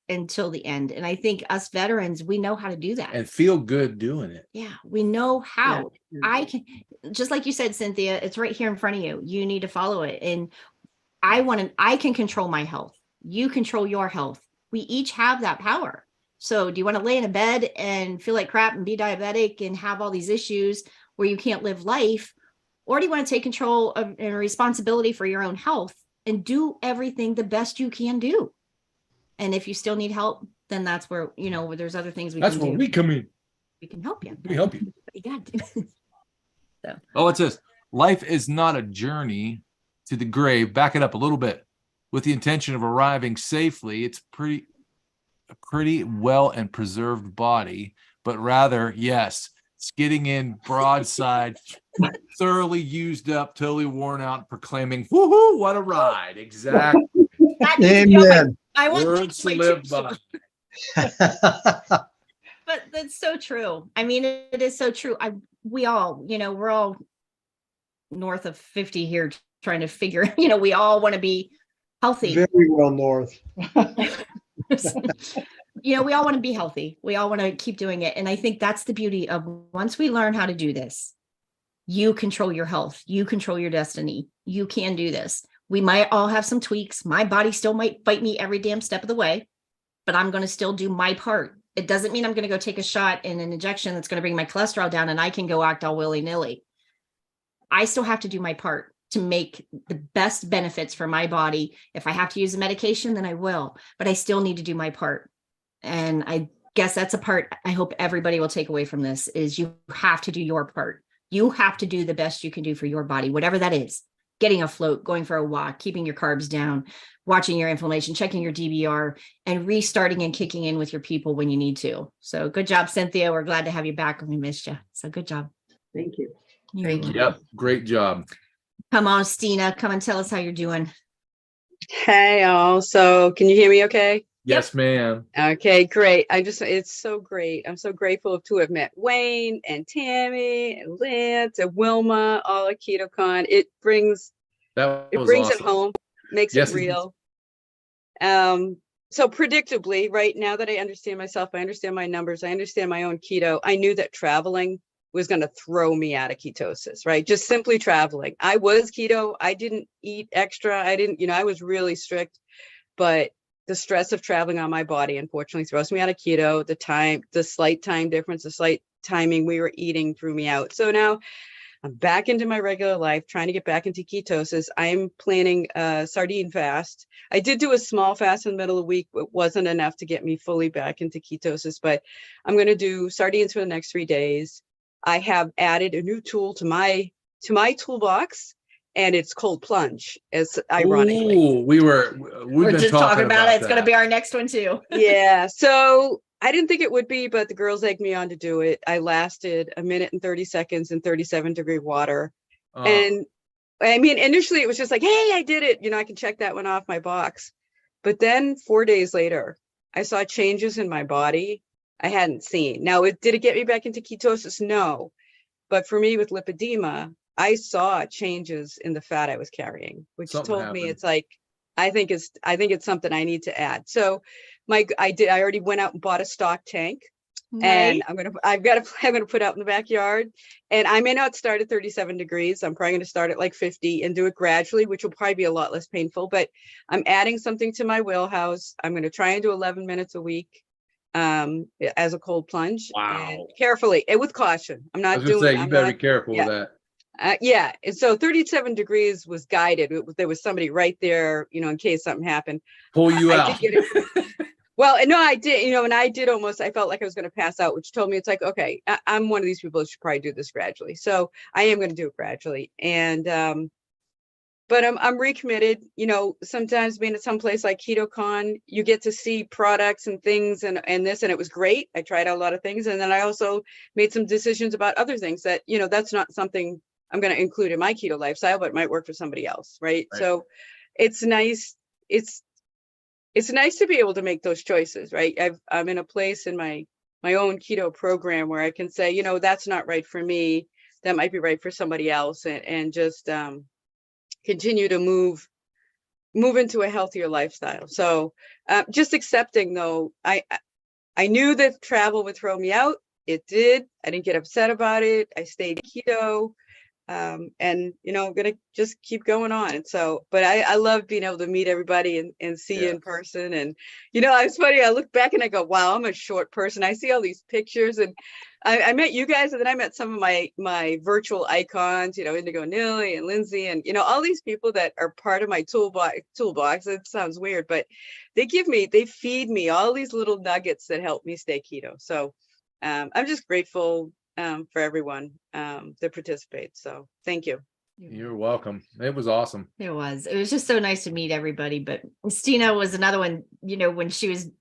until the end. And I think us veterans, we know how to do that and feel good doing it. Yeah, we know how. I can, just like you said, Cynthia, it's right here in front of you. You need to follow it. And I can control my health. You control your health. We each have that power. So do you want to lay in a bed and feel like crap and be diabetic and have all these issues where you can't live life? Or do you want to take control of and responsibility for your own health and do everything the best you can do? And if you still need help, then that's where, where there's other things we can do. That's where we come in. We can help you. We help you. You got to. So. Oh, it says, life is not a journey to the grave. Back it up a little bit. With the intention of arriving safely, it's a pretty well and preserved body, but rather, yes, skidding in broadside, thoroughly used up, totally worn out, proclaiming, woohoo, what a ride. Exactly. Amen. I want words to live by. But that's so true. I mean, it is so true. We all, we're all north of 50 here trying to figure, we all want to be healthy. Very well north. We all want to be healthy. We all want to keep doing it. And I think that's the beauty of, once we learn how to do this, you control your health. You control your destiny. You can do this. We might all have some tweaks. My body still might fight me every damn step of the way, but I'm going to still do my part. It doesn't mean I'm going to go take a shot and an injection that's going to bring my cholesterol down and I can go act all willy-nilly. I still have to do my part to make the best benefits for my body. If I have to use a medication, then I will, but I still need to do my part. And I guess that's a part I hope everybody will take away from this, is you have to do your part. You have to do the best you can do for your body, whatever that is. Getting a float, going for a walk, keeping your carbs down, watching your inflammation, checking your DBR, and restarting and kicking in with your people when you need to. So good job, Cynthia. We're glad to have you back when we missed you. So good job. Thank you. Thank you. Yep. Great job. Come on, Stina. Come and tell us how you're doing. Hey, all. So can you hear me okay? Yes, ma'am. Okay, great. It's so great. I'm so grateful to have met Wayne and Tammy and Lance and Wilma, all at KetoCon. It brings Awesome. it home, makes it real. So predictably, right now that I understand myself, I understand my numbers, I understand my own keto, I knew that traveling was going to throw me out of ketosis, right? Just simply traveling. I was keto. I didn't eat extra. I didn't, I was really strict, but the stress of traveling on my body, unfortunately, throws me out of keto. The slight time difference, the slight timing we were eating threw me out. So now I'm back into my regular life, trying to get back into ketosis. I'm planning a sardine fast. I did do a small fast in the middle of the week. It wasn't enough to get me fully back into ketosis, but I'm going to do sardines for the next 3 days. I have added a new tool to my toolbox, and it's cold plunge. As ironically, ooh, we've been just talking about it. It's going to that. be our next one too. Yeah. So I didn't think it would be, but the girls egged me on to do it. I lasted 1 minute and 30 seconds in 37-degree water. And I mean, initially it was just like, hey, I did it. I can check that one off my box. But then 4 days later, I saw changes in my body I hadn't seen. Now, did it get me back into ketosis? No. But for me with lipedema, I saw changes in the fat I was carrying, which told me it's like, I think it's something I need to add. So I already went out and bought a stock tank. Nice. And I'm gonna put out in the backyard, and I may not start at 37 degrees. I'm probably gonna start at like 50 and do it gradually, which will probably be a lot less painful, but I'm adding something to my wheelhouse. I'm gonna try and do 11 minutes a week as a cold plunge. Wow. And carefully and with caution. I'm not I was gonna doing say, you better be careful with that. yeah. And so 37 degrees was guided. There was somebody right there, in case something happened. Pull you out. I did get it. Well, no, I did, and I did I felt like I was going to pass out, which told me it's like, okay, I'm one of these people that should probably do this gradually. So I am going to do it gradually. And, but I'm recommitted. Sometimes being at some place like KetoCon, you get to see products and things and it was great. I tried out a lot of things. And then I also made some decisions about other things that, that's not something I'm going to include in my keto lifestyle, but it might work for somebody else. Right. So it's nice. It's nice to be able to make those choices, right? I'm in a place in my own keto program where I can say, that's not right for me. That might be right for somebody else, and just continue to move into a healthier lifestyle. So just accepting, though, I knew that travel would throw me out. It did. I didn't get upset about it. I stayed keto. And I'm gonna just keep going on. And so, but I love being able to meet everybody and see you in person. And it's funny, I look back and I go, wow, I'm a short person. I see all these pictures, and I met you guys, and then I met some of my virtual icons, Indigo Nilly and Lindsay, and all these people that are part of my toolbox. It sounds weird, but they feed me all these little nuggets that help me stay keto. So I'm just grateful for everyone that participates. So thank you. You're welcome. It was awesome. It was just so nice to meet everybody. But Stina was another one, when she's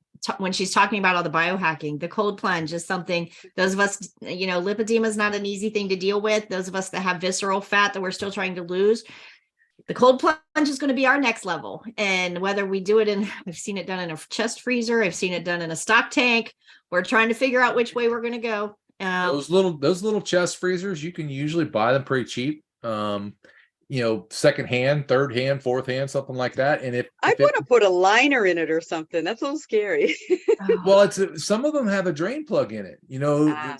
talking about all the biohacking, the cold plunge is something those of us, lipedema is not an easy thing to deal with. Those of us that have visceral fat that we're still trying to lose, the cold plunge is going to be our next level. And whether we do it I've seen it done in a chest freezer, I've seen it done in a stock tank. We're trying to figure out which way we're going to go. Those little chest freezers, you can usually buy them pretty cheap. Second hand, third hand, fourth hand, something like that. And if I want to put a liner in it or something, that's a little scary. Well, some of them have a drain plug in it.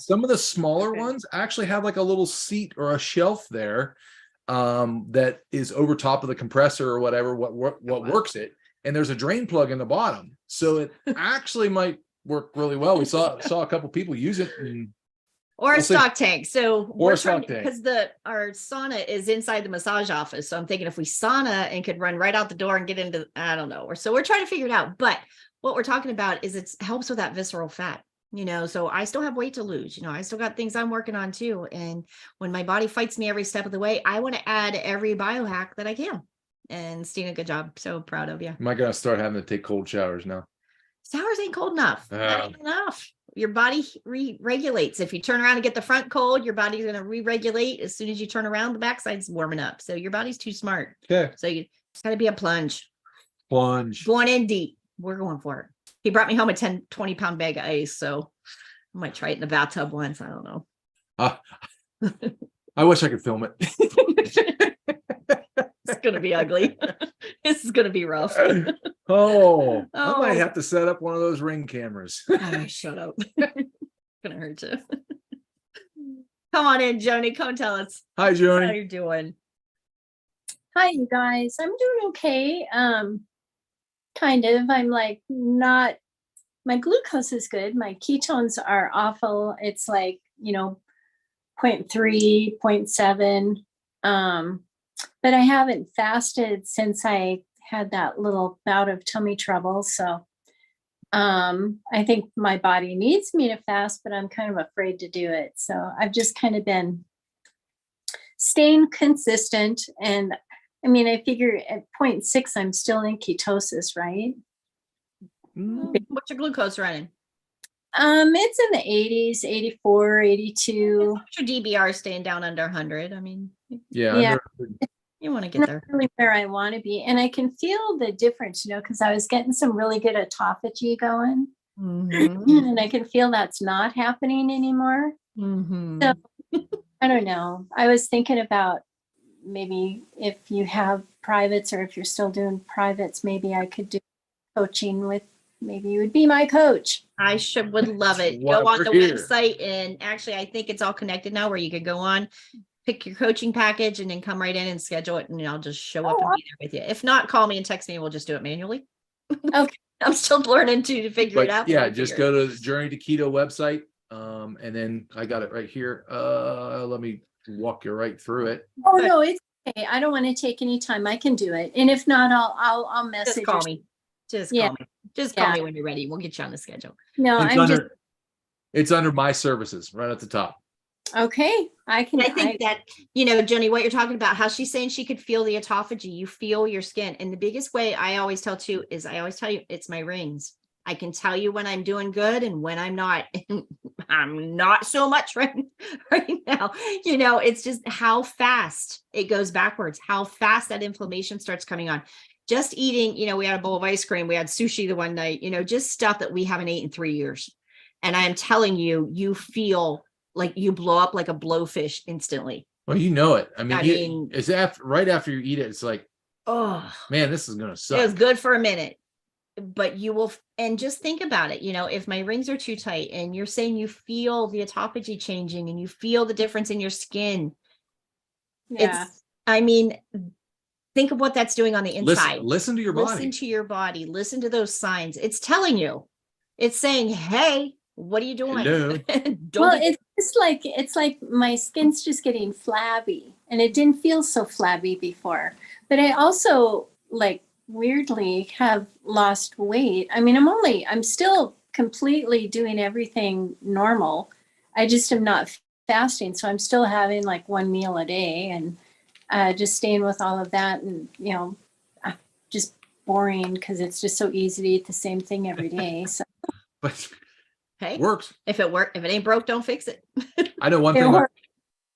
Some of the smaller ones actually have like a little seat or a shelf there that is over top of the compressor or whatever, what works it. And there's a drain plug in the bottom. So it actually might work really well. We saw a couple people use it. Or a stock tank. So we're trying, because our sauna is inside the massage office. So I'm thinking if we sauna and could run right out the door and get into, I don't know. So we're trying to figure it out. But what we're talking about is it helps with that visceral fat, so I still have weight to lose. I still got things I'm working on too. And when my body fights me every step of the way, I want to add every biohack that I can. And Stina, good job. So proud of you. Am I going to start having to take cold showers now? Showers ain't cold enough. That ain't enough. Your body re-regulates. If you turn around and get the front cold, your body's going to re-regulate. As soon as you turn around, the backside's warming up. So your body's too smart. Okay. So it's got to be a plunge. Plunge. Going in deep. We're going for it. He brought me home a 20-pound bag of ice. So I might try it in the bathtub once. I don't know. I wish I could film it. It's going to be ugly. This is going to be rough. I might have to set up one of those Ring cameras. Oh, shut up. It's going to hurt you. Come on in, Joni. Come tell us Hi, how Joni. you're doing. Hi, you guys. I'm doing okay. Kind of. I'm like not, my glucose is good. My ketones are awful. It's like, 0.3, 0.7. But I haven't fasted since I had that little bout of tummy trouble. So I think my body needs me to fast, but I'm kind of afraid to do it. So I've just kind of been staying consistent. And I mean, I figure at 0.6, I'm still in ketosis, right? What's your glucose running? It's in the 80s, 84, 82. What's your DBR staying down under 100? I mean, Yeah. you want to get there. Not really where I want to be. And I can feel the difference, because I was getting some really good autophagy going. And I can feel that's not happening anymore. So I don't know. I was thinking about maybe if you have privates, or if you're still doing privates, maybe I could do coaching with, maybe you would be my coach. I would love it. Go on the website, and actually I think it's all connected now, where you could go on, pick your coaching package, and then come right in and schedule it, and I'll just show up and be there with you. If not, call me and text me, and we'll just do it manually. Okay. I'm still learning to figure it out. Yeah, just go to the Journey to Keto website. And then I got it right here. Let me walk you right through it. Oh, no, it's okay. I don't want to take any time. I can do it. And if not, I'll message. Just call me. Just call me. Just call me when you're ready. We'll get you on the schedule. No, It's under my services right at the top. Okay. I think that, Joni, what you're talking about, how she's saying she could feel the autophagy, you feel your skin. And the biggest way I always tell you, it's my rings. I can tell you when I'm doing good and when I'm not. I'm not so much right now. It's just how fast it goes backwards, how fast that inflammation starts coming on. Just eating, we had a bowl of ice cream, we had sushi the one night, just stuff that we haven't eaten in 3 years. And I am telling you, you feel like you blow up like a blowfish instantly. Well, it. I mean, it's right after you eat it, it's like, oh man, this is going to suck. It was good for a minute, but you will, and just think about it. If my rings are too tight, and you're saying you feel the autophagy changing and you feel the difference in your skin. Yeah. Think of what that's doing on the inside. Listen to your body. Listen to your body. Listen to those signs. It's telling you. It's saying, hey, what are you doing? Hello. It's like my skin's just getting flabby, and it didn't feel so flabby before. But I also weirdly have lost weight. I mean, I'm still completely doing everything normal. I just am not fasting. So I'm still having one meal a day, and just staying with all of that, and, just boring, because it's just so easy to eat the same thing every day. So. But hey, works. If it ain't broke, don't fix it. I know one thing.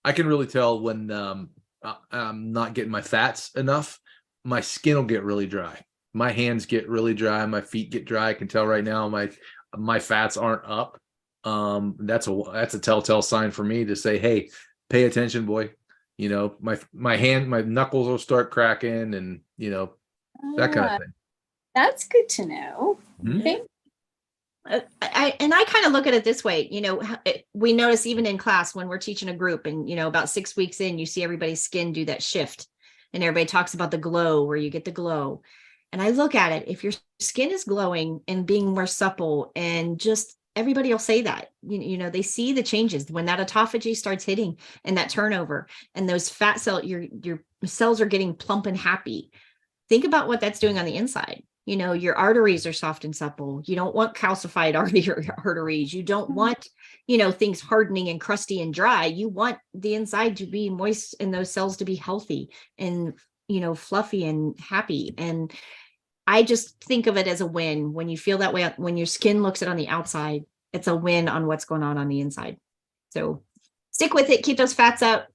I can really tell when I'm not getting my fats enough. My skin will get really dry. My hands get really dry. My feet get dry. I can tell right now my fats aren't up. That's a telltale sign for me to say, hey, pay attention, boy. My knuckles will start cracking, and that kind of thing. That's good to know. Mm-hmm. Okay. I kind of look at it this way, we notice even in class when we're teaching a group, and about 6 weeks in, you see everybody's skin do that shift, and everybody talks about the glow, where you get the glow. And I look at it, if your skin is glowing and being more supple, and just everybody will say that, they see the changes when that autophagy starts hitting, and that turnover, and those fat cells, your cells are getting plump and happy. Think about what that's doing on the inside. Your arteries are soft and supple. You don't want calcified arteries. You don't want, things hardening and crusty and dry. You want the inside to be moist and those cells to be healthy and, fluffy and happy. And I just think of it as a win when you feel that way. When your skin looks it on the outside, it's a win on what's going on the inside. So stick with it, keep those fats up,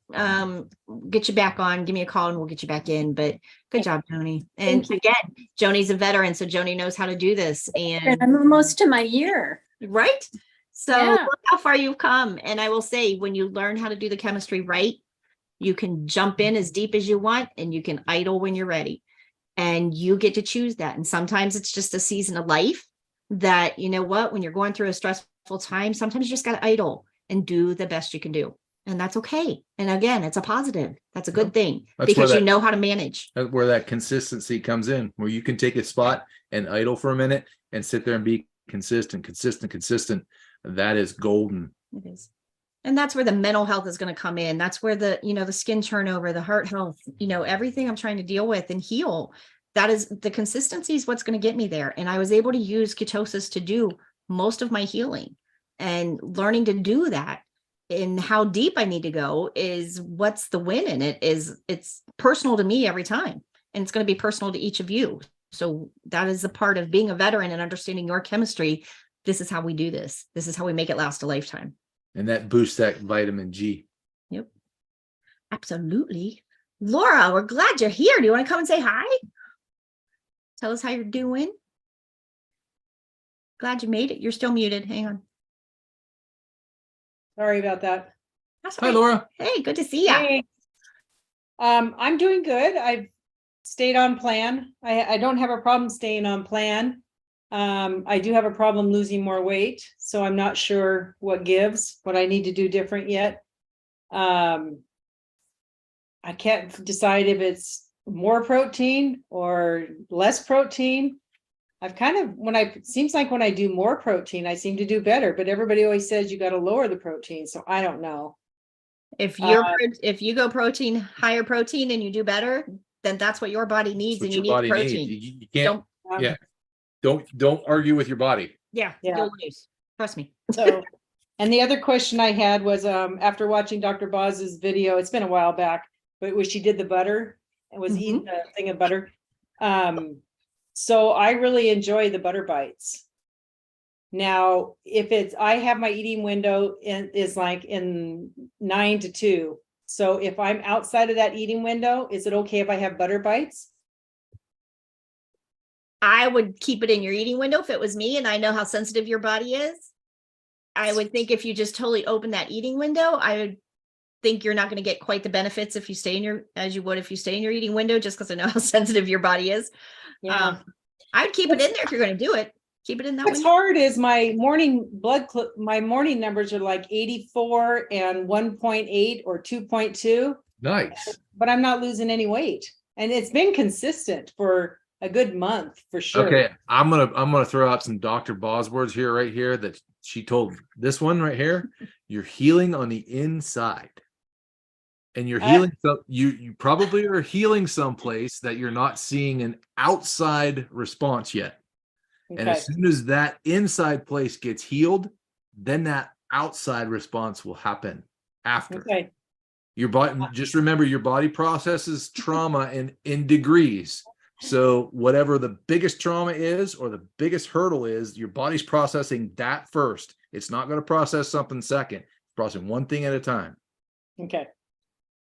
get you back on, give me a call and we'll get you back in. But good job, Joni. And again, Joni's a veteran, so Joni knows how to do this. And I'm almost to my year. right. So Yeah. look how far you've come. And I will say, when you learn how to do the chemistry right, you can jump in as deep as you want and you can idle when you're ready. And you get to choose that. And sometimes it's just a season of life that, you know what, when you're going through a stressful time, sometimes you just got to idle and do the best you can do. And that's okay. And again, it's a positive. That's a good thing because you know how to manage. That's where that consistency comes in, where you can take a spot and idle for a minute and sit there and be consistent. That is golden. It is. And that's where the mental health is going to come in. That's where the, the skin turnover, the heart health, everything I'm trying to deal with and heal. That is the consistency is what's going to get me there. And I was able to use ketosis to do most of my healing, and learning to do that and how deep I need to go is what's the win in it. It's personal to me every time. And it's going to be personal to each of you. So that is a part of being a veteran and understanding your chemistry. This is how we do this. This is how we make it last a lifetime. And that boosts that vitamin G. Yep. Absolutely. Laura, we're glad you're here. Do you want to come and say hi? Tell us how you're doing. Glad you made it. You're still muted. Hang on. Sorry about that. That's Hi, right. Laura. Hey, good to see you. Hey. I'm doing good. I've stayed on plan. I don't have a problem staying on plan. I do have a problem losing more weight, so I'm not sure what I need to do different yet. I can't decide if it's more protein or less protein. I've kind of, seems like when I do more protein, I seem to do better, but everybody always says you got to lower the protein. So I don't know. If you go higher protein and you do better, then that's what your body needs, and you need protein. You can't. Don't argue with your body. Yeah. You'll lose. Trust me. So, and the other question I had was, after watching Dr. Boz's video, it's been a while back, but when she did the butter and was eating the thing of butter. So I really enjoy the butter bites. Now, I have my eating window is like in 9 to 2. So if I'm outside of that eating window, is it okay if I have butter bites? I would keep it in your eating window if it was me, and I know how sensitive your body is. I would think if you just totally open that eating window, I would think you're not going to get quite the benefits if you stay if you stay in your eating window, just because I know how sensitive your body is. Yeah. I'd keep it in there if you're going to do it. Keep it in that What's window. hard is my morning my morning numbers are like 84 and 1.8 or 2.2. Nice. But I'm not losing any weight. And it's been consistent for a good month for sure. Okay. I'm gonna throw out some Dr. Boz words right here that she told this one right here. You're healing on the inside. And you're healing, so you probably are healing someplace that you're not seeing an outside response yet. Okay. And as soon as that inside place gets healed, then that outside response will happen after. Okay. Your body, just remember, your body processes trauma in degrees. So whatever the biggest trauma is or the biggest hurdle is, your body's processing that first. It's not going to process something second. It's processing one thing at a time. Okay.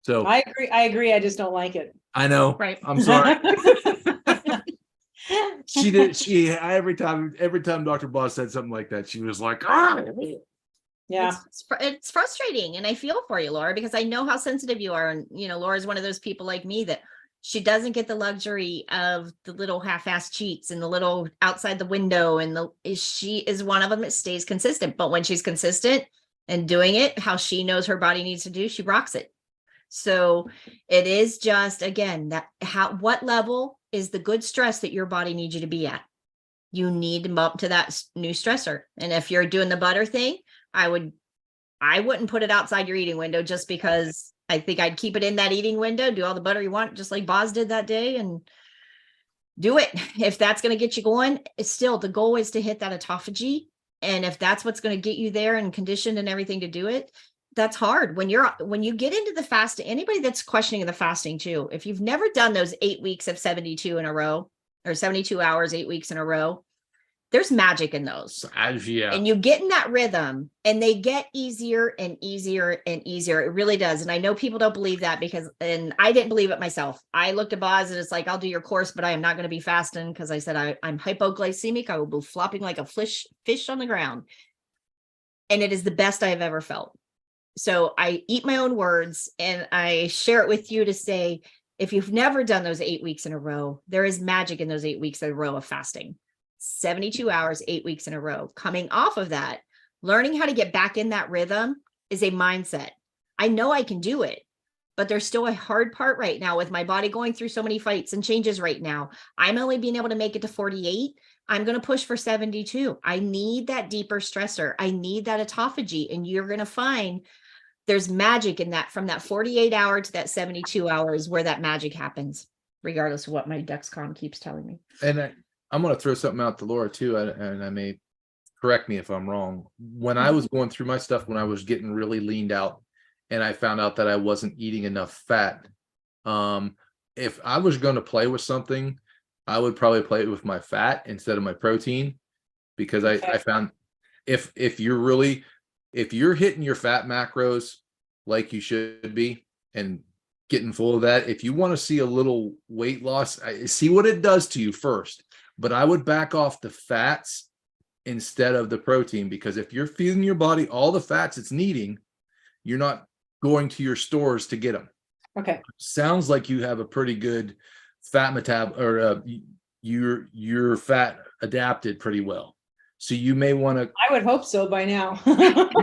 So I agree. I just don't like it. I know. Right. I'm sorry. Every time Dr. Boz said something like that, she was like, ah. Yeah. It's frustrating. And I feel for you, Laura, because I know how sensitive you are. And, Laura's one of those people like me that she doesn't get the luxury of the little half-assed cheats and the little outside the window. And she is one of them that stays consistent. But when she's consistent and doing it, how she knows her body needs to do, she rocks it. So it is just, again, what level is the good stress that your body needs you to be at? You need to bump to that new stressor. And if you're doing the butter thing, I wouldn't put it outside your eating window, just because I think I'd keep it in that eating window, do all the butter you want, just like Boz did that day, and do it. If that's going to get you going, it's still, the goal is to hit that autophagy. And if that's what's going to get you there and conditioned and everything to do it, that's hard. When you get into the fast, anybody that's questioning the fasting too, if you've never done those 8 weeks of 72 in a row, or 72 hours, 8 weeks in a row, There's magic in those. Yeah. And you get in that rhythm and they get easier and easier and easier. It really does. And I know people don't believe that and I didn't believe it myself. I looked at Boz and it's like, I'll do your course, but I am not going to be fasting because I said I'm hypoglycemic. I will be flopping like a fish on the ground. And it is the best I have ever felt. So I eat my own words and I share it with you to say, if you've never done those 8 weeks in a row, there is magic in those 8 weeks in a row of fasting. 72 hours, 8 weeks in a row. Coming off of that, learning how to get back in that rhythm is a mindset. I know I can do it, but there's still a hard part right now with my body going through so many fights and changes right now. I'm only being able to make it to 48. I'm going to push for 72. I need that deeper stressor. I need that autophagy. And you're going to find there's magic in that, from that 48 hour to that 72 hours where that magic happens, regardless of what my Dexcom keeps telling me. And I'm going to throw something out to Laura too. And I may correct me if I'm wrong. When I was going through my stuff, when I was getting really leaned out and I found out that I wasn't eating enough fat, if I was going to play with something, I would probably play it with my fat instead of my protein, because I found if you're hitting your fat macros like you should be and getting full of that, if you want to see a little weight loss, see what it does to you first. But I would back off the fats instead of the protein, because if you're feeding your body all the fats it's needing, you're not going to your stores to get them. Okay. Sounds like you have a pretty good fat or your fat adapted pretty well. So you may want to. I would hope so by now.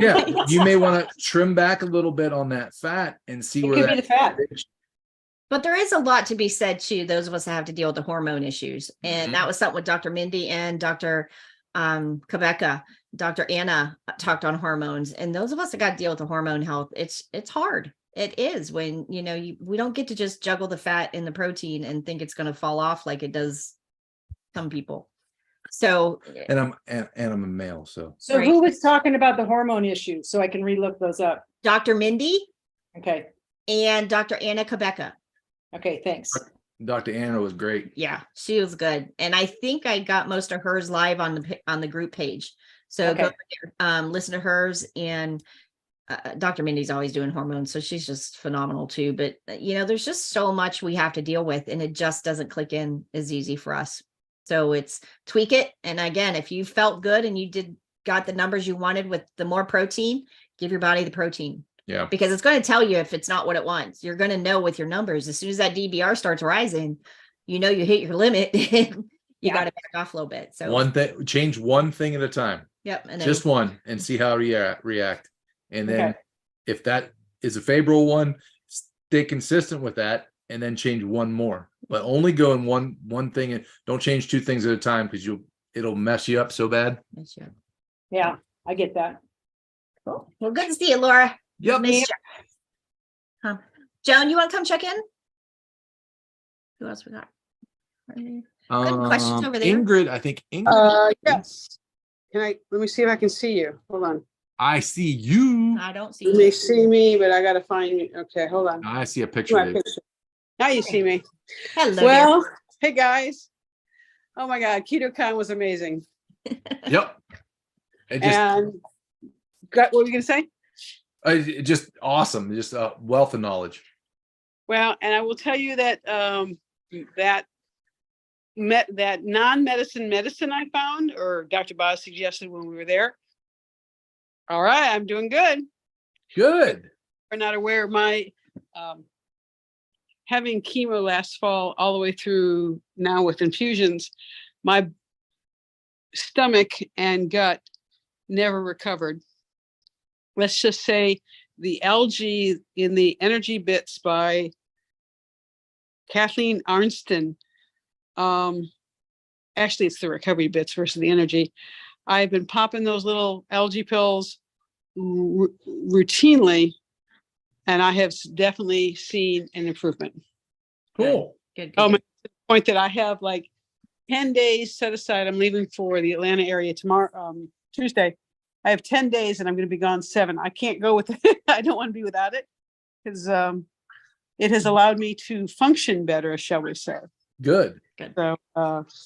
Yeah, you may want to trim back a little bit on that fat and see where could that be the fat. But there is a lot to be said too, those of us that have to deal with the hormone issues. And that was something with Dr. Mindy and Dr. Quebeca, Dr. Anna talked on hormones. And those of us that got to deal with the hormone health, it's hard. It is when, we don't get to just juggle the fat and the protein and think it's going to fall off like it does some people. So, and I'm a male. So Right. Who was talking about the hormone issues? So I can relook those up. Dr. Mindy Okay. and Dr. Anna Quebeca. Okay. Thanks. Dr. Anna was great. Yeah, she was good. And I think I got most of hers live on the group page. So Okay. go there, listen to hers. And Dr. Mindy's always doing hormones, so she's just phenomenal too. But there's just so much we have to deal with, and it just doesn't click in as easy for us. So it's tweak it. And again, if you felt good and you got the numbers you wanted with the more protein, give your body the protein. Yeah. Because it's going to tell you if it's not what it wants. You're going to know with your numbers. As soon as that DBR starts rising, you hit your limit. You got to back off a little bit. So change one thing at a time. Yep. And Just one, and see how you react. And then if that is a favorable one, stay consistent with that and then change one more. But only go in one thing, and don't change two things at a time, because it'll mess you up so bad. Yeah, I get that. Cool. Well, good to see you, Laura. Yep. Joan, you want to come check in? Who else we got? Good questions over there. Ingrid, I think Ingrid. Yes. Let me see if I can see you. Hold on. I see you. I don't see You may see me, but I gotta find you. Okay, hold on. I see a picture. My picture. Now you see me. Hello. Well, hey guys. Oh my God, KetoCon was amazing. Yep. What were you gonna say? Just awesome. Just a wealth of knowledge. Well, and I will tell you that that non-medicine medicine I found, or Dr. Boz suggested when we were there. All right, I'm doing good. Good. We're not aware of my having chemo last fall all the way through now with infusions. My stomach and gut never recovered. Let's just say the algae in the Energy Bits by Kathleen Arnston. Actually, it's the Recovery Bits versus the Energy. I've been popping those little algae pills routinely, and I have definitely seen an improvement. Cool. Good. To the point that I have like 10 days set aside. I'm leaving for the Atlanta area tomorrow, Tuesday. I have 10 days and I'm going to be gone 7. I can't go with it. I don't want to be without it, because it has allowed me to function better, shall we say. Good. So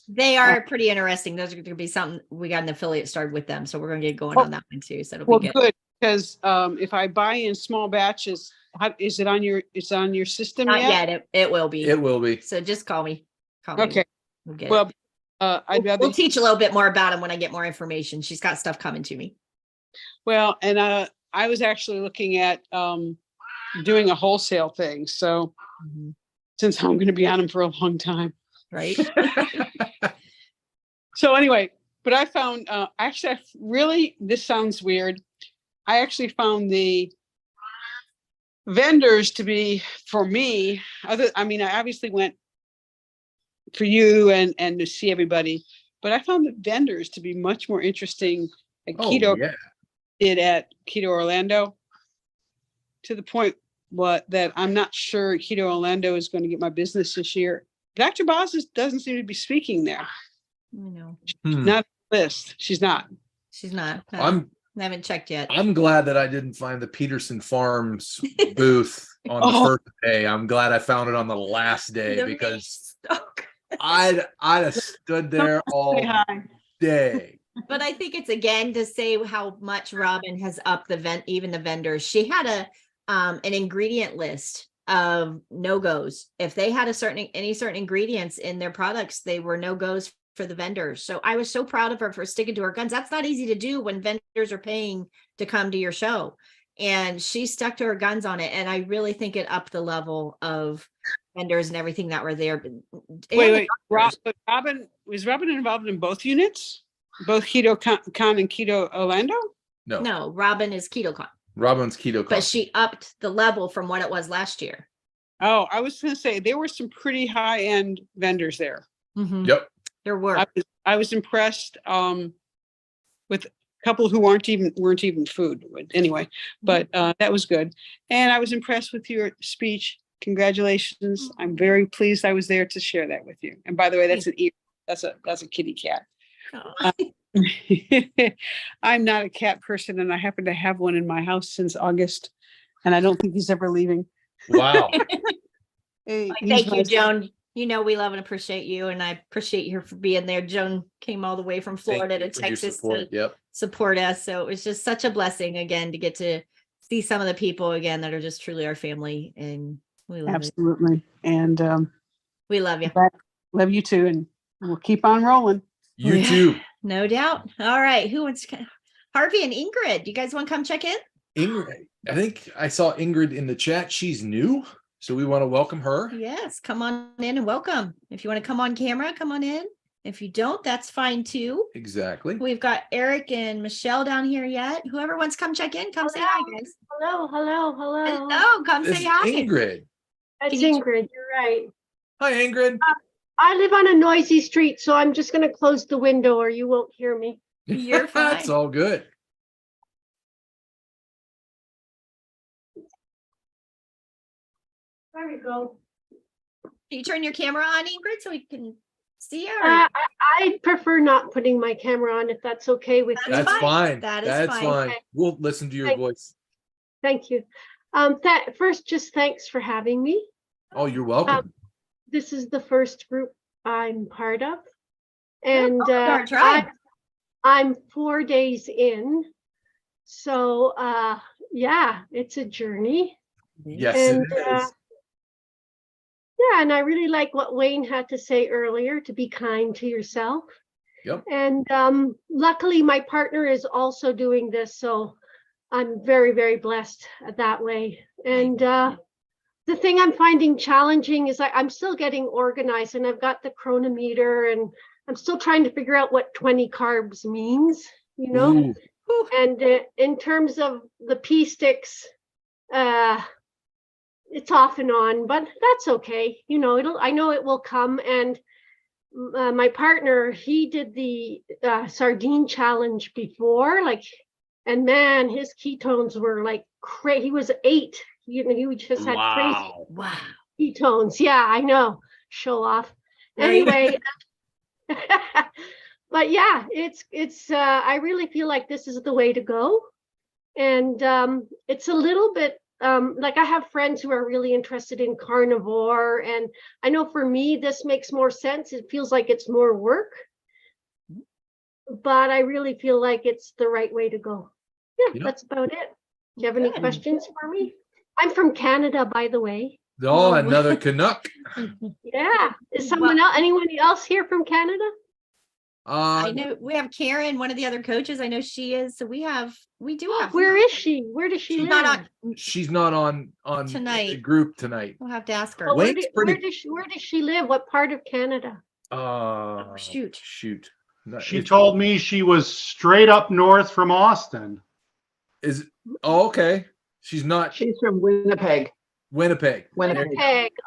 They are pretty interesting. Those are going to be something. We got an affiliate started with them, so we're going to get going Well- on that one too. So it'll well, be good. good, because if I buy in small batches, is it on your? It's on your system Not yet? yet. It will be. It will be. So just call me. Call me. Okay. We'll get it. Well, I'd rather. We'll teach a little bit more about him when I get more information. She's got stuff coming to me. Well, and I was actually looking at doing a wholesale thing. So since I'm going to be on them for a long time. Right. So anyway, but I found actually this sounds weird. I actually found the vendors to be, for me, I obviously went for you and to see everybody, but I found the vendors to be much more interesting at Keto did at Keto Orlando, to the point that I'm not sure Keto Orlando is going to get my business this year. Dr. Boz doesn't seem to be speaking there. I know. Not on the list. She's not. She's not. No. I haven't checked yet. I'm glad that I didn't find the Peterson Farms booth on the first day. I'm glad I found it on the last day because I'd have stood there all day. But I think it's again to say how much Robin has upped even the vendors. She had an ingredient list of no-goes. If they had any certain ingredients in their products, they were no-goes for the vendors. So I was so proud of her for sticking to her guns. That's not easy to do when vendors are paying to come to your show. And she stuck to her guns on it. And I really think it upped the level of vendors and everything that were there. Wait, was Robin involved in both units? Both Keto Con and Keto Orlando? No, Robin is KetoCon. Robin's KetoCon. But she upped the level from what it was last year. Oh, I was going to say there were some pretty high-end vendors there. Yep. There were. I was impressed with a couple who weren't even food anyway, but that was good. And I was impressed with your speech. Congratulations. I'm very pleased I was there to share that with you. And by the way, that's that's a kitty cat. I'm not a cat person, and I happen to have one in my house since August, and I don't think he's ever leaving. Wow. Thank you, Joan. You know, we love and appreciate you, and I appreciate you for being there. Joan came all the way from Florida to Texas to support us. So it was just such a blessing again to get to see some of the people again that are just truly our family, and we love Absolutely. And we love you. Love you too, and we'll keep on rolling. You too. No doubt. All right. Who wants to? Harvey and Ingrid, you guys want to come check in? Ingrid, I think I saw Ingrid in the chat. She's new, so we want to welcome her. Yes, come on in and welcome. If you want to come on camera, come on in. If you don't, that's fine too. Exactly. We've got Eric and Michelle down here yet. Whoever wants to come check in, come say hi, guys. Hello. Come say hi. Ingrid. That's Ingrid. You're right. Hi, Ingrid. I live on a noisy street, so I'm just going to close the window or you won't hear me. You're fine. That's all good. There we go. Can you turn your camera on, Ingrid, so we can see her? I prefer not putting my camera on if that's okay with you. That's fine. That is That's fine. Okay. We'll listen to your voice. Thank you. First, just thanks for having me. Oh, you're welcome. This is the first group I'm part of. And I'm 4 days in. So yeah, it's a journey. Yes, And it is. yeah, and I really like what Wayne had to say earlier, to be kind to yourself. Yep. And luckily my partner is also doing this, so I'm very, very blessed that way. And the thing I'm finding challenging is I'm still getting organized, and I've got the chronometer, and I'm still trying to figure out what 20 carbs means, you know. Ooh. And in terms of the pea sticks, it's off and on, but that's okay. You know, I know it will come. And my partner, he did the sardine challenge before, and man, his ketones were like crazy. He was 8. You know, he just had crazy ketones. Yeah, I know. Show off. Anyway, but yeah, it's I really feel like this is the way to go. And it's a little bit like I have friends who are really interested in carnivore, and I know for me this makes more sense. It feels like it's more work, but I really feel like it's the right way to go. Yeah, Yep. that's about it. Do you have any questions for me? I'm from Canada, by the way. Oh, another Canuck. Yeah. Is someone else, anyone else here from Canada? I know we have Karen, one of the other coaches. I know she is. So we do have. Where is she? Where does she She's live? not on She's not on the tonight. group tonight. We'll have to ask her. But where does she live? What part of Canada? Shoot. No, She told me she was straight up north from Austin. Okay. She's not. She's from Winnipeg. Winnipeg.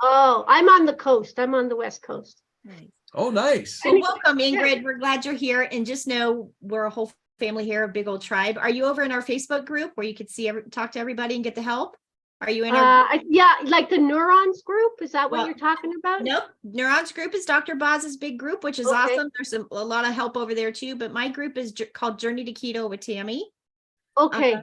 Oh, I'm on the coast. I'm on the West Coast. Nice. Oh, nice. Well, welcome, Ingrid. We're glad you're here. And just know we're a whole family here, a big old tribe. Are you over in our Facebook group where you could talk to everybody and get the help? Are you in our? Yeah, like the Neurons group. Is that what you're talking about? Nope. Neurons group is Dr. Boz's big group, which is awesome. There's a lot of help over there too. But my group is called Journey to Keto with Tammy. Okay.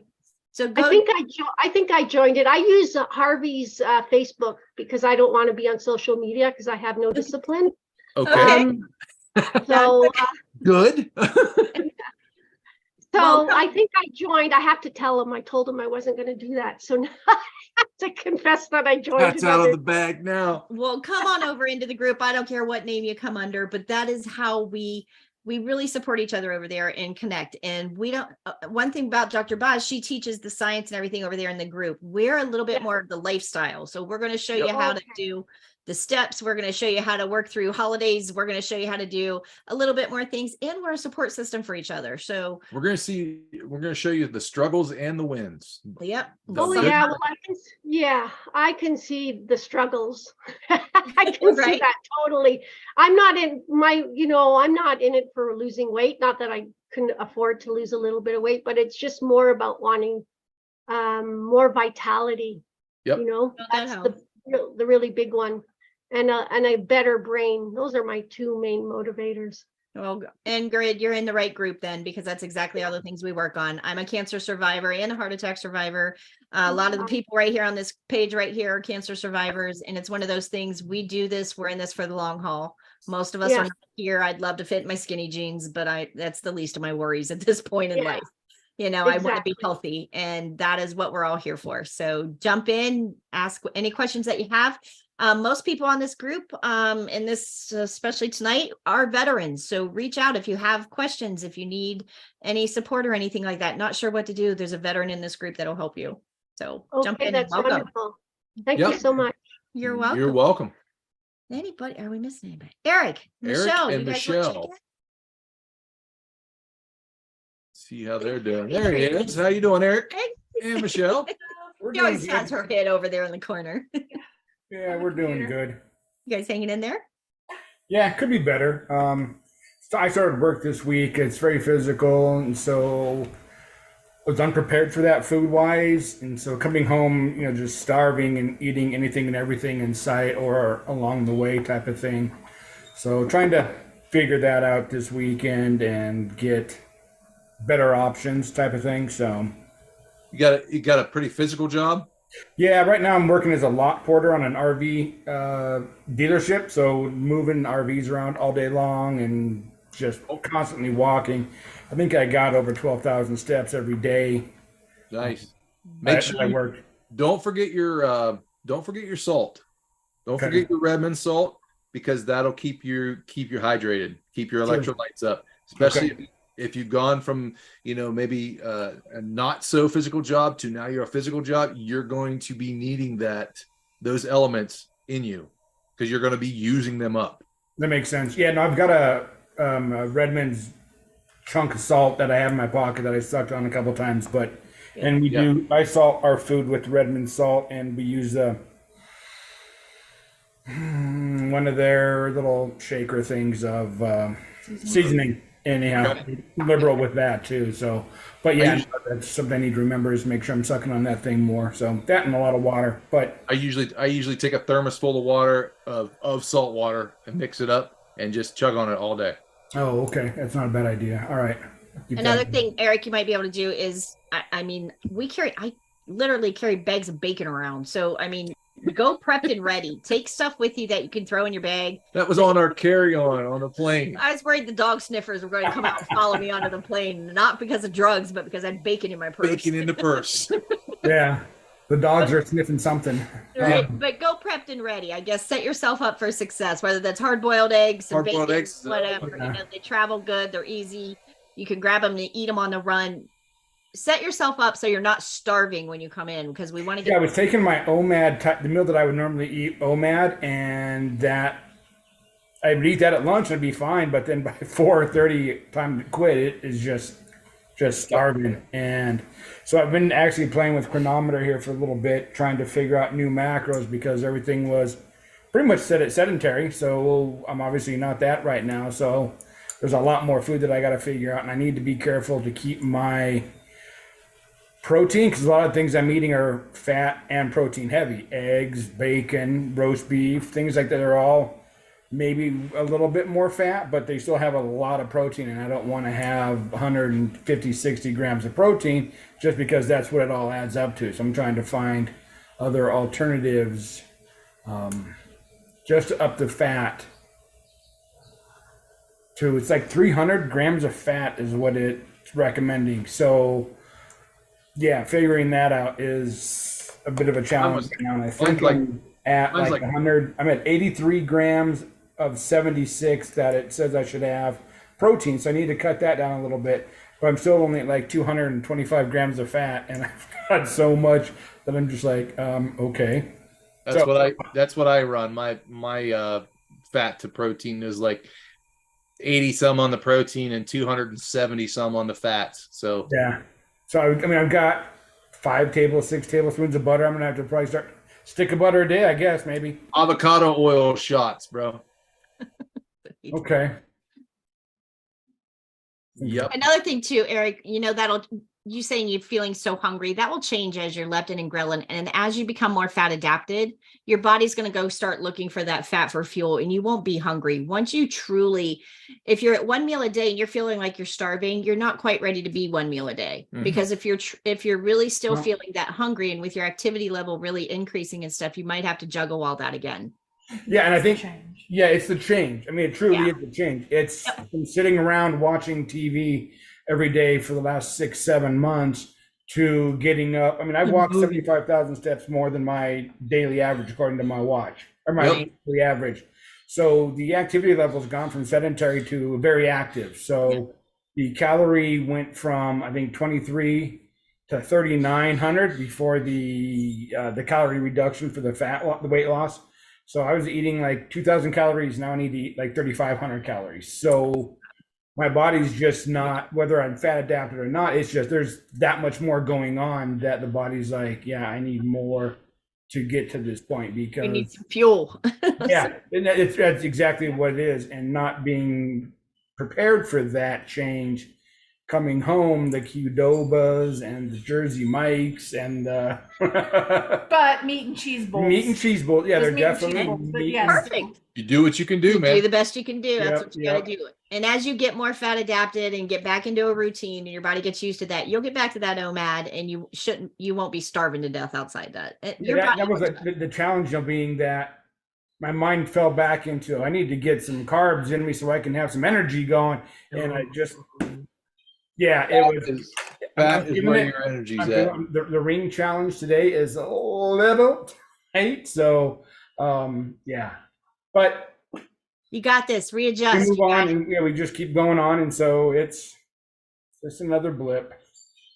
So I think I joined it. I use Harvey's Facebook because I don't want to be on social media because I have no discipline. Okay. So good. So I think I joined. I have to tell him. I told him I wasn't going to do that. So now I have to confess that I joined. That's out of the bag now. Well, come on over into the group. I don't care what name you come under, but that is how we really support each other over there and connect. And we don't, one thing about Dr. Boz, she teaches the science and everything over there in the group. We're a little bit more of the lifestyle. So we're going to show you how to do the steps. We're going to show you how to work through holidays. We're going to show you how to do a little bit more things, and we're a support system for each other. So we're going to show you the struggles and the wins. Yep. Well, I can see the struggles. I can see that totally. I'm not in it for losing weight. Not that I can afford to lose a little bit of weight, but it's just more about wanting more vitality. Yep. That's the really big one. And a better brain. Those are my two main motivators. Well, Ingrid, you're in the right group then, because that's exactly all the things we work on. I'm a cancer survivor and a heart attack survivor. A lot of the people right here on this page right here are cancer survivors. And it's one of those things, we do this, we're in this for the long haul. Most of us are not here. I'd love to fit in my skinny jeans, but that's the least of my worries at this point in life. Exactly. I want to be healthy, and that is what we're all here for. So jump in, ask any questions that you have. Most people on this group, and this especially tonight, are veterans. So reach out if you have questions, if you need any support or anything like that. Not sure what to do. There's a veteran in this group that'll help you. So jump in. That's welcome. Wonderful. Thank you so much. You're welcome. You're welcome. Anybody? Are we missing anybody? Eric, Michelle, and Michelle. See how they're doing. There he is. How you doing, Eric? And Michelle. She always has her head over there in the corner. Yeah, we're doing good. You guys hanging in there? Yeah, it could be better. So I started work this week. It's very physical, and so I was unprepared for that food-wise. And so coming home, just starving and eating anything and everything in sight or along the way type of thing. So trying to figure that out this weekend and get better options type of thing. So you got a pretty physical job? Yeah, right now I'm working as a lot porter on an RV dealership, so moving RVs around all day long and just constantly walking. I think I got over 12,000 steps every day. Nice. Make sure I worked. Don't forget your salt. Don't forget your Redmond salt, because that'll keep you hydrated, keep your electrolytes up, especially if you've gone from, maybe a not so physical job to now you're a physical job. You're going to be needing those elements in you, because you're going to be using them up. That makes sense. Yeah, no, I've got a Redmond's chunk of salt that I have in my pocket that I sucked on a couple times, I salt our food with Redmond salt, and we use one of their little shaker things of seasoning. Anyhow, liberal with that too. So, but yeah, that's something I need to remember, is make sure I'm sucking on that thing more. So that and a lot of water. But I usually take a thermos full of water of salt water and mix it up and just chug on it all day. Oh, okay, that's not a bad idea. All right. Another thing, Eric, you might be able to do is, literally carry bags of bacon around. So, I mean, go prepped and ready. Take stuff with you that you can throw in your bag. That was on our carry-on on the plane. I was worried the dog sniffers were going to come out and follow me onto the plane, not because of drugs, but because I had bacon in my purse. Bacon in the purse. Yeah. The dogs are sniffing something. Right, but go prepped and ready. I guess set yourself up for success, whether that's hard-boiled eggs, or bacon, eggs, whatever. yeah. You know, they travel good. They're easy. You can grab them and eat them on the run. Set yourself up so you're not starving when you come in, because we want to get. Yeah, I was taking my OMAD, the meal that I would normally eat, OMAD, and that I would eat that at lunch and it'd be fine. But then by 4:30, time to quit, it is just starving. And so I've been actually playing with chronometer here for a little bit, trying to figure out new macros because everything was pretty much set at sedentary. So I'm obviously not that right now. So there's a lot more food that I got to figure out, and I need to be careful to keep my protein, because a lot of things I'm eating are fat and protein heavy. Eggs, bacon, roast beef, things like that are all maybe a little bit more fat, but they still have a lot of protein, and I don't want to have 150, 60 grams of protein just because that's what it all adds up to. So I'm trying to find other alternatives just to up the fat to, it's like 300 grams of fat is what it's recommending. So yeah, figuring that out is a bit of a challenge now. And I think I'm at like 100, I'm at 83 grams of 76 that it says I should have protein. So I need to cut that down a little bit, but I'm still only at like 225 grams of fat, and I've got so much that I'm just like, okay. That's what I run. My fat to protein is like 80 some on the protein and 270 some on the fats. So yeah. So I mean, I've got 6 tablespoons of butter. I'm gonna have to probably start stick of butter a day, I guess, maybe. Avocado oil shots, bro. Okay. Yep. Another thing too, Eric, you know, you saying you're feeling so hungry, that will change as you're leptin and ghrelin. And as you become more fat adapted, your body's going to go start looking for that fat for fuel, and you won't be hungry. Once you truly, if you're at one meal a day and you're feeling like you're starving, you're not quite ready to be one meal a day. Mm-hmm. Because if you're really still feeling that hungry, and with your activity level really increasing and stuff, you might have to juggle all that again. Yeah, and I think, it's the change. I mean, it truly is the change. It's from sitting around watching TV every day for the last 6-7 months to getting up. I mean, I've walked 75,000 steps more than my daily average, according to my watch, or my daily average. So the activity level has gone from sedentary to very active. So the calorie went from, I think, 23 to 3,900 before the calorie reduction for the weight loss. So I was eating like 2,000 calories. Now I need to eat like 3,500 calories. So my body's just not, whether I'm fat adapted or not, it's just there's that much more going on that the body's like, yeah, I need more to get to this point, because we need some fuel. Yeah, and that's exactly what it is. And not being prepared for that change, coming home, the Qdobas and the Jersey Mikes and but meat and cheese bowls. Yeah, they're definitely perfect. You do what you can do, man. Do the best you can do. That's what you got to do. And as you get more fat adapted and get back into a routine, and your body gets used to that, you'll get back to that OMAD, and you won't be starving to death outside that. That was the challenge of being that my mind fell back into, I need to get some carbs in me so I can have some energy going. And I just, Fat is where your energy's at. The ring challenge today is a little tight. So, but you got this. Readjust. We move on, and we just keep going on, and so it's just another blip.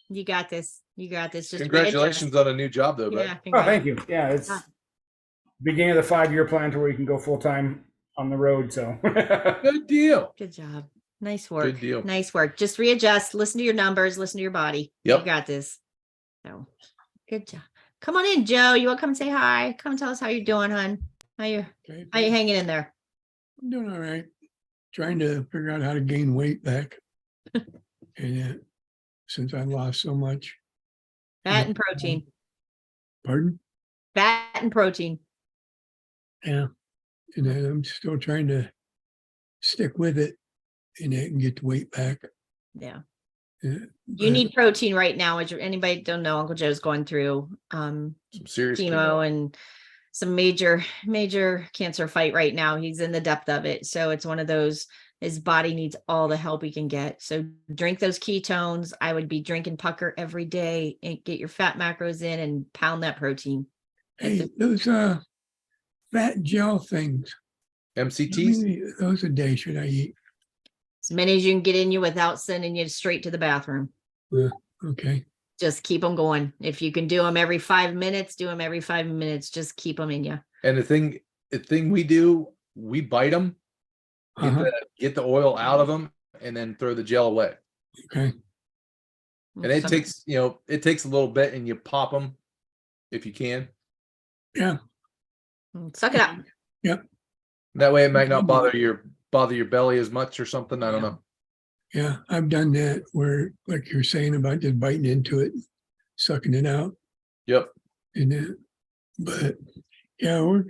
You got this. You got this. Just congratulations on a new job, though. Yeah. Oh, thank you. Yeah, it's beginning of the 5-year plan to where you can go full time on the road. So good deal. Good job. Nice work. Good deal. Nice work. Just readjust. Listen to your numbers. Listen to your body. Yep. You got this. So good job. Come on in, Joe. You want to come say hi? Come tell us how you're doing, hon. How you hanging in there? I'm doing all right. Trying to figure out how to gain weight back. And since I lost so much. Fat and protein. Pardon? Fat and protein. Yeah. And I'm still trying to stick with it and get the weight back. Yeah. You but- need protein right now. As anybody don't know, Uncle Joe's going through Some serious chemo and some major cancer fight right now. He's in the depth of it. So it's one of those, his body needs all the help he can get. So drink those ketones. I would be drinking pucker every day and get your fat macros in and pound that protein. Hey, those fat gel things. How MCTs. many of those a day should I eat? As many as you can get in you without sending you straight to the bathroom. Okay. Just keep them going. If you can do them every 5 minutes, do them every 5 minutes. Just keep them in you. And the thing we do, we bite them, get the oil out of them, and then throw the gel away. Okay. And it takes, it takes a little bit, and you pop them if you can. Yeah. Suck it up. Yep. That way it might not bother your belly as much or something. I don't know. Yeah, I've done that where, like you're saying about just biting into it, sucking it out. Yep. And but yeah, we're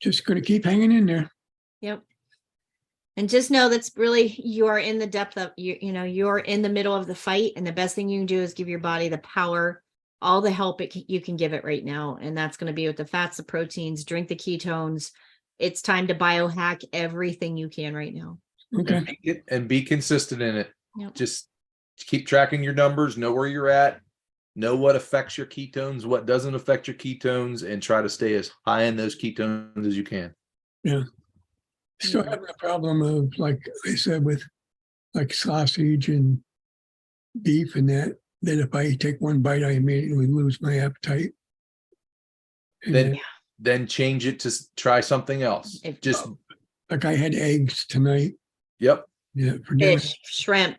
just going to keep hanging in there. Yep. And just know that's really, you are in the depth of, you're in the middle of the fight. And the best thing you can do is give your body the power, all the help you can give it right now. And that's going to be with the fats, the proteins, drink the ketones. It's time to biohack everything you can right now. Okay. And be consistent in it. Yep. Just keep tracking your numbers, know where you're at, know what affects your ketones, what doesn't affect your ketones, and try to stay as high in those ketones as you can. Yeah. Still having a problem of, like I said, with like sausage and beef and that if I take one bite, I immediately lose my appetite. And Then change it to try something else. Just like I had eggs tonight. Yep. Yeah. For dinner. Fish, shrimp,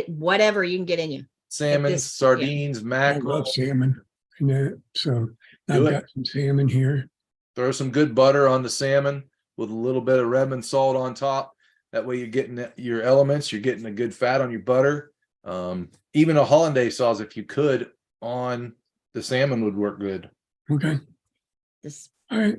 whatever you can get in you. Salmon, sardines, mackerel. I love salmon. And that, so Do I've it. got some salmon here. Throw some good butter on the salmon with a little bit of Redmond salt on top. That way you're getting your elements, you're getting a good fat on your butter. Even a hollandaise sauce, if you could, on the salmon would work good. Okay. All right.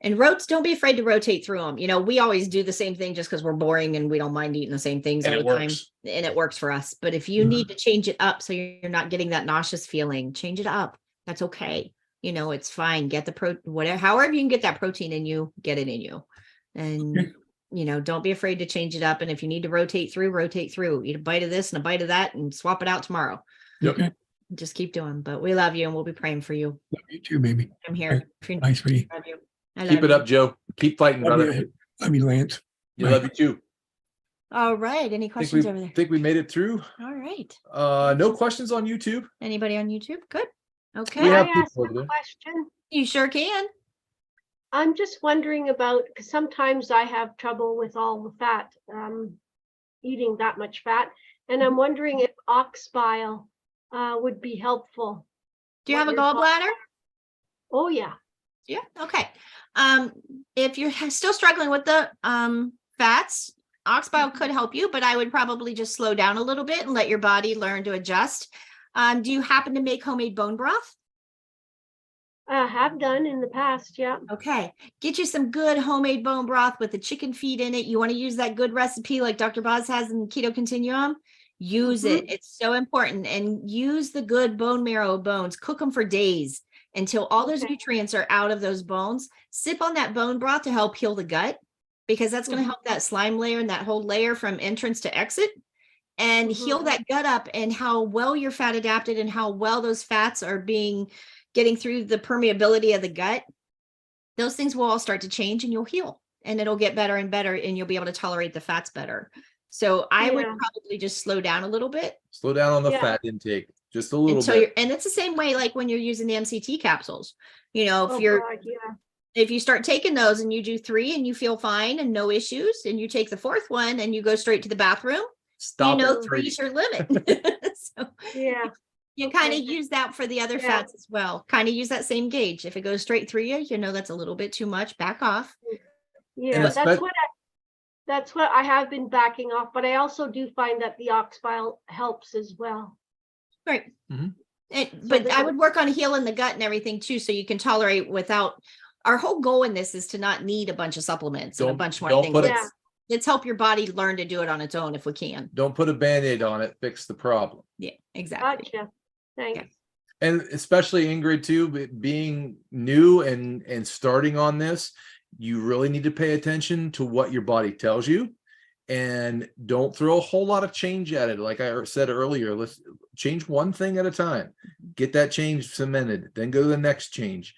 And don't be afraid to rotate through them. We always do the same thing just because we're boring and we don't mind eating the same things And all it the time. works. And it works for us. But if you need to change it up so you're not getting that nauseous feeling, change it up. That's okay. It's fine. Get the whatever, however you can get that protein in you, get it in you. And don't be afraid to change it up. And if you need to rotate through. Eat a bite of this and a bite of that and swap it out tomorrow. Yep. Okay. Just keep doing. But we love you and we'll be praying for you. Love you too, baby. I'm here. Nice for you. Love you. Keep it up, Joe. Keep fighting, Love brother. you. Love you, Lance. You love you too. All right. Any questions over there? Think we made it through. All right. No questions on YouTube. Anybody on YouTube? Good. Okay. We have Can I ask people over a there. question? You sure can. I'm just wondering about, because sometimes I have trouble with all the fat, eating that much fat. And I'm wondering if ox bile would be helpful. Do you have a What your thoughts gallbladder? are. Oh, yeah. Yeah. Okay. If you're still struggling with the fats, ox bile could help you, but I would probably just slow down a little bit and let your body learn to adjust. Do you happen to make homemade bone broth? I have done in the past, yeah. Okay. Get you some good homemade bone broth with the chicken feet in it. You want to use that good recipe like Dr. Boz has in Keto Continuum? Use it. It's so important. And use the good bone marrow bones. Cook them for days until all those nutrients are out of those bones. Sip on that bone broth to help heal the gut, because that's going to help that slime layer and that whole layer from entrance to exit, and heal that gut up, and how well you're fat adapted and how well those fats are getting through the permeability of the gut. Those things will all start to change and you'll heal, and it'll get better and better, and you'll be able to tolerate the fats better. So I would probably just slow down a little bit. Slow down on the fat intake just a little bit. And it's the same way like when you're using the MCT capsules. If God, if you start taking those and you do 3 and you feel fine and no issues, and you take the 4th one and you go straight to the bathroom, Stop at 3. 3's your limit. So yeah. you kind of use that for the other fats as well. Kind of use that same gauge. If it goes straight through you, that's a little bit too much. Back off. Yeah, that's what I have been backing off, but I also do find that the ox bile helps as well. Right. But I would work on healing the gut and everything too, so you can tolerate without. Our whole goal in this is to not need a bunch of supplements and a bunch more things. let's help your body learn to do it on its own if we can. Don't put a Band-Aid on it, fix the problem. Yeah, exactly. Gotcha. Thanks. Yeah. And especially Ingrid too, being new and starting on this, you really need to pay attention to what your body tells you, and don't throw a whole lot of change at it. Like I said earlier, let's change one thing at a time, get that change cemented, then go to the next change,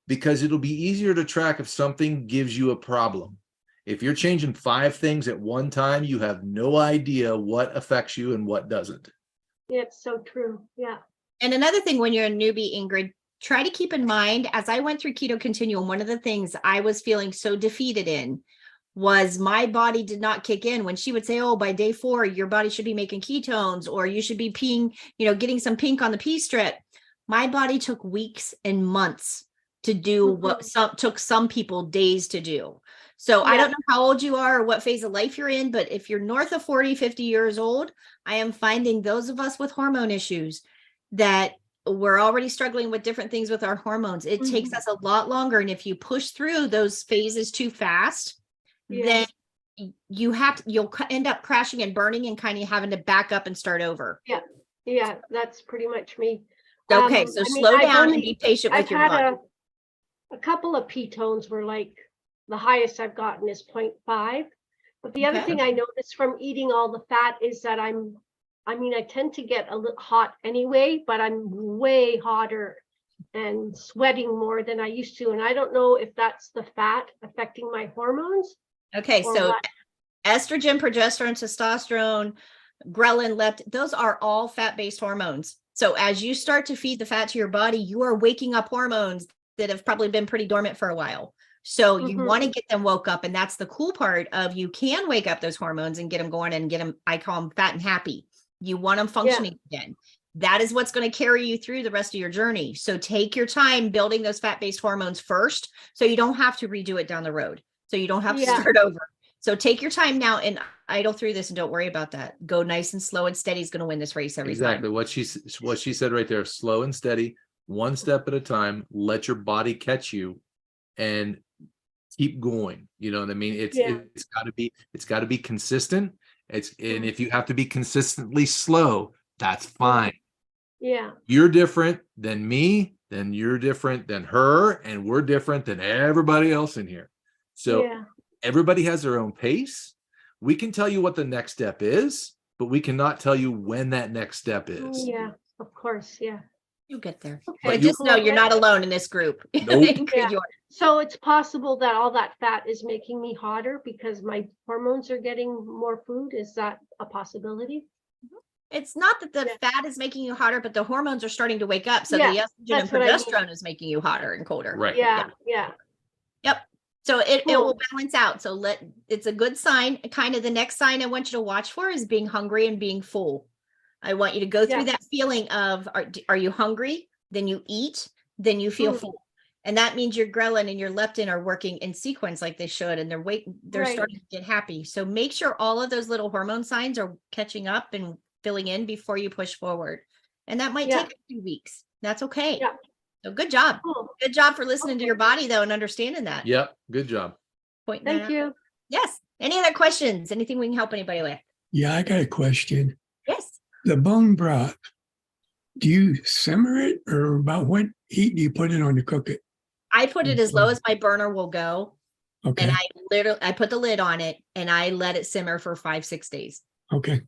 because it'll be easier to track if something gives you a problem. If you're changing 5 things at one time, you have no idea what affects you and what doesn't. Yeah, it's so true. Yeah. And another thing, when you're a newbie, Ingrid, try to keep in mind, as I went through Keto Continuum, one of the things I was feeling so defeated in was my body did not kick in. When she would say, oh, by day 4, your body should be making ketones, or you should be peeing, getting some pink on the pee strip. My body took weeks and months to do what took some people days to do. So I don't know how old you are or what phase of life you're in, but if you're north of 40, 50 years old, I am finding those of us with hormone issues that we're already struggling with different things with our hormones. It takes us a lot longer. And if you push through those phases too fast, then you'll end up crashing and burning and kind of having to back up and start over. Yeah. Yeah. That's pretty much me. Okay. So slow down and be patient with your body. A couple of ketones were like, the highest I've gotten is 0.5. But the other thing I noticed from eating all the fat is that I tend to get a little hot anyway, but I'm way hotter and sweating more than I used to. And I don't know if that's the fat affecting my hormones. Okay. So estrogen, progesterone, testosterone, ghrelin, leptin, those are all fat-based hormones. So as you start to feed the fat to your body, you are waking up hormones that have probably been pretty dormant for a while. So you want to get them woke up. And that's the cool part of, you can wake up those hormones and get them going and get them, I call them fat and happy. You want them functioning again. That is what's going to carry you through the rest of your journey. So take your time building those fat-based hormones first, so you don't have to redo it down the road. So you don't have to start over. So take your time now and idle through this, and don't worry about that. Go nice and slow and steady is going to win this race every time. Exactly what she said right there. Slow and steady, one step at a time. Let your body catch you and keep going. You know what I mean? It's got to be consistent. And if you have to be consistently slow, that's fine. Yeah. You're different than me, then you're different than her, and we're different than everybody else in here. So everybody has their own pace. We can tell you what the next step is, but we cannot tell you when that next step is. Yeah, of course. Yeah. You'll get there. Okay. But just know you're not alone in this group. Nope. So it's possible that all that fat is making me hotter because my hormones are getting more food. Is that a possibility? It's not that the fat is making you hotter, but the hormones are starting to wake up. So the estrogen and progesterone is making you hotter and colder. Right. Yeah. Yep. So it will balance out. So it's a good sign. Kind of the next sign I want you to watch for is being hungry and being full. I want you to go through that feeling of, are you hungry? Then you eat, then you feel full. And that means your ghrelin and your leptin are working in sequence like they should, and they're starting to get happy. So make sure all of those little hormone signs are catching up and filling in before you push forward. And that might take a few weeks. That's okay. Yeah. So good job. Cool. Good job for listening to your body though and understanding that. Yep. Good job. Thank you. Yes. Any other questions? Anything we can help anybody with? Yeah, I got a question. Yes. The bone broth, do you simmer it, or about what heat do you put it on to cook it? I put it as low as my burner will go. Okay. And I put the lid on it and I let it simmer for 5-6 days. Okay.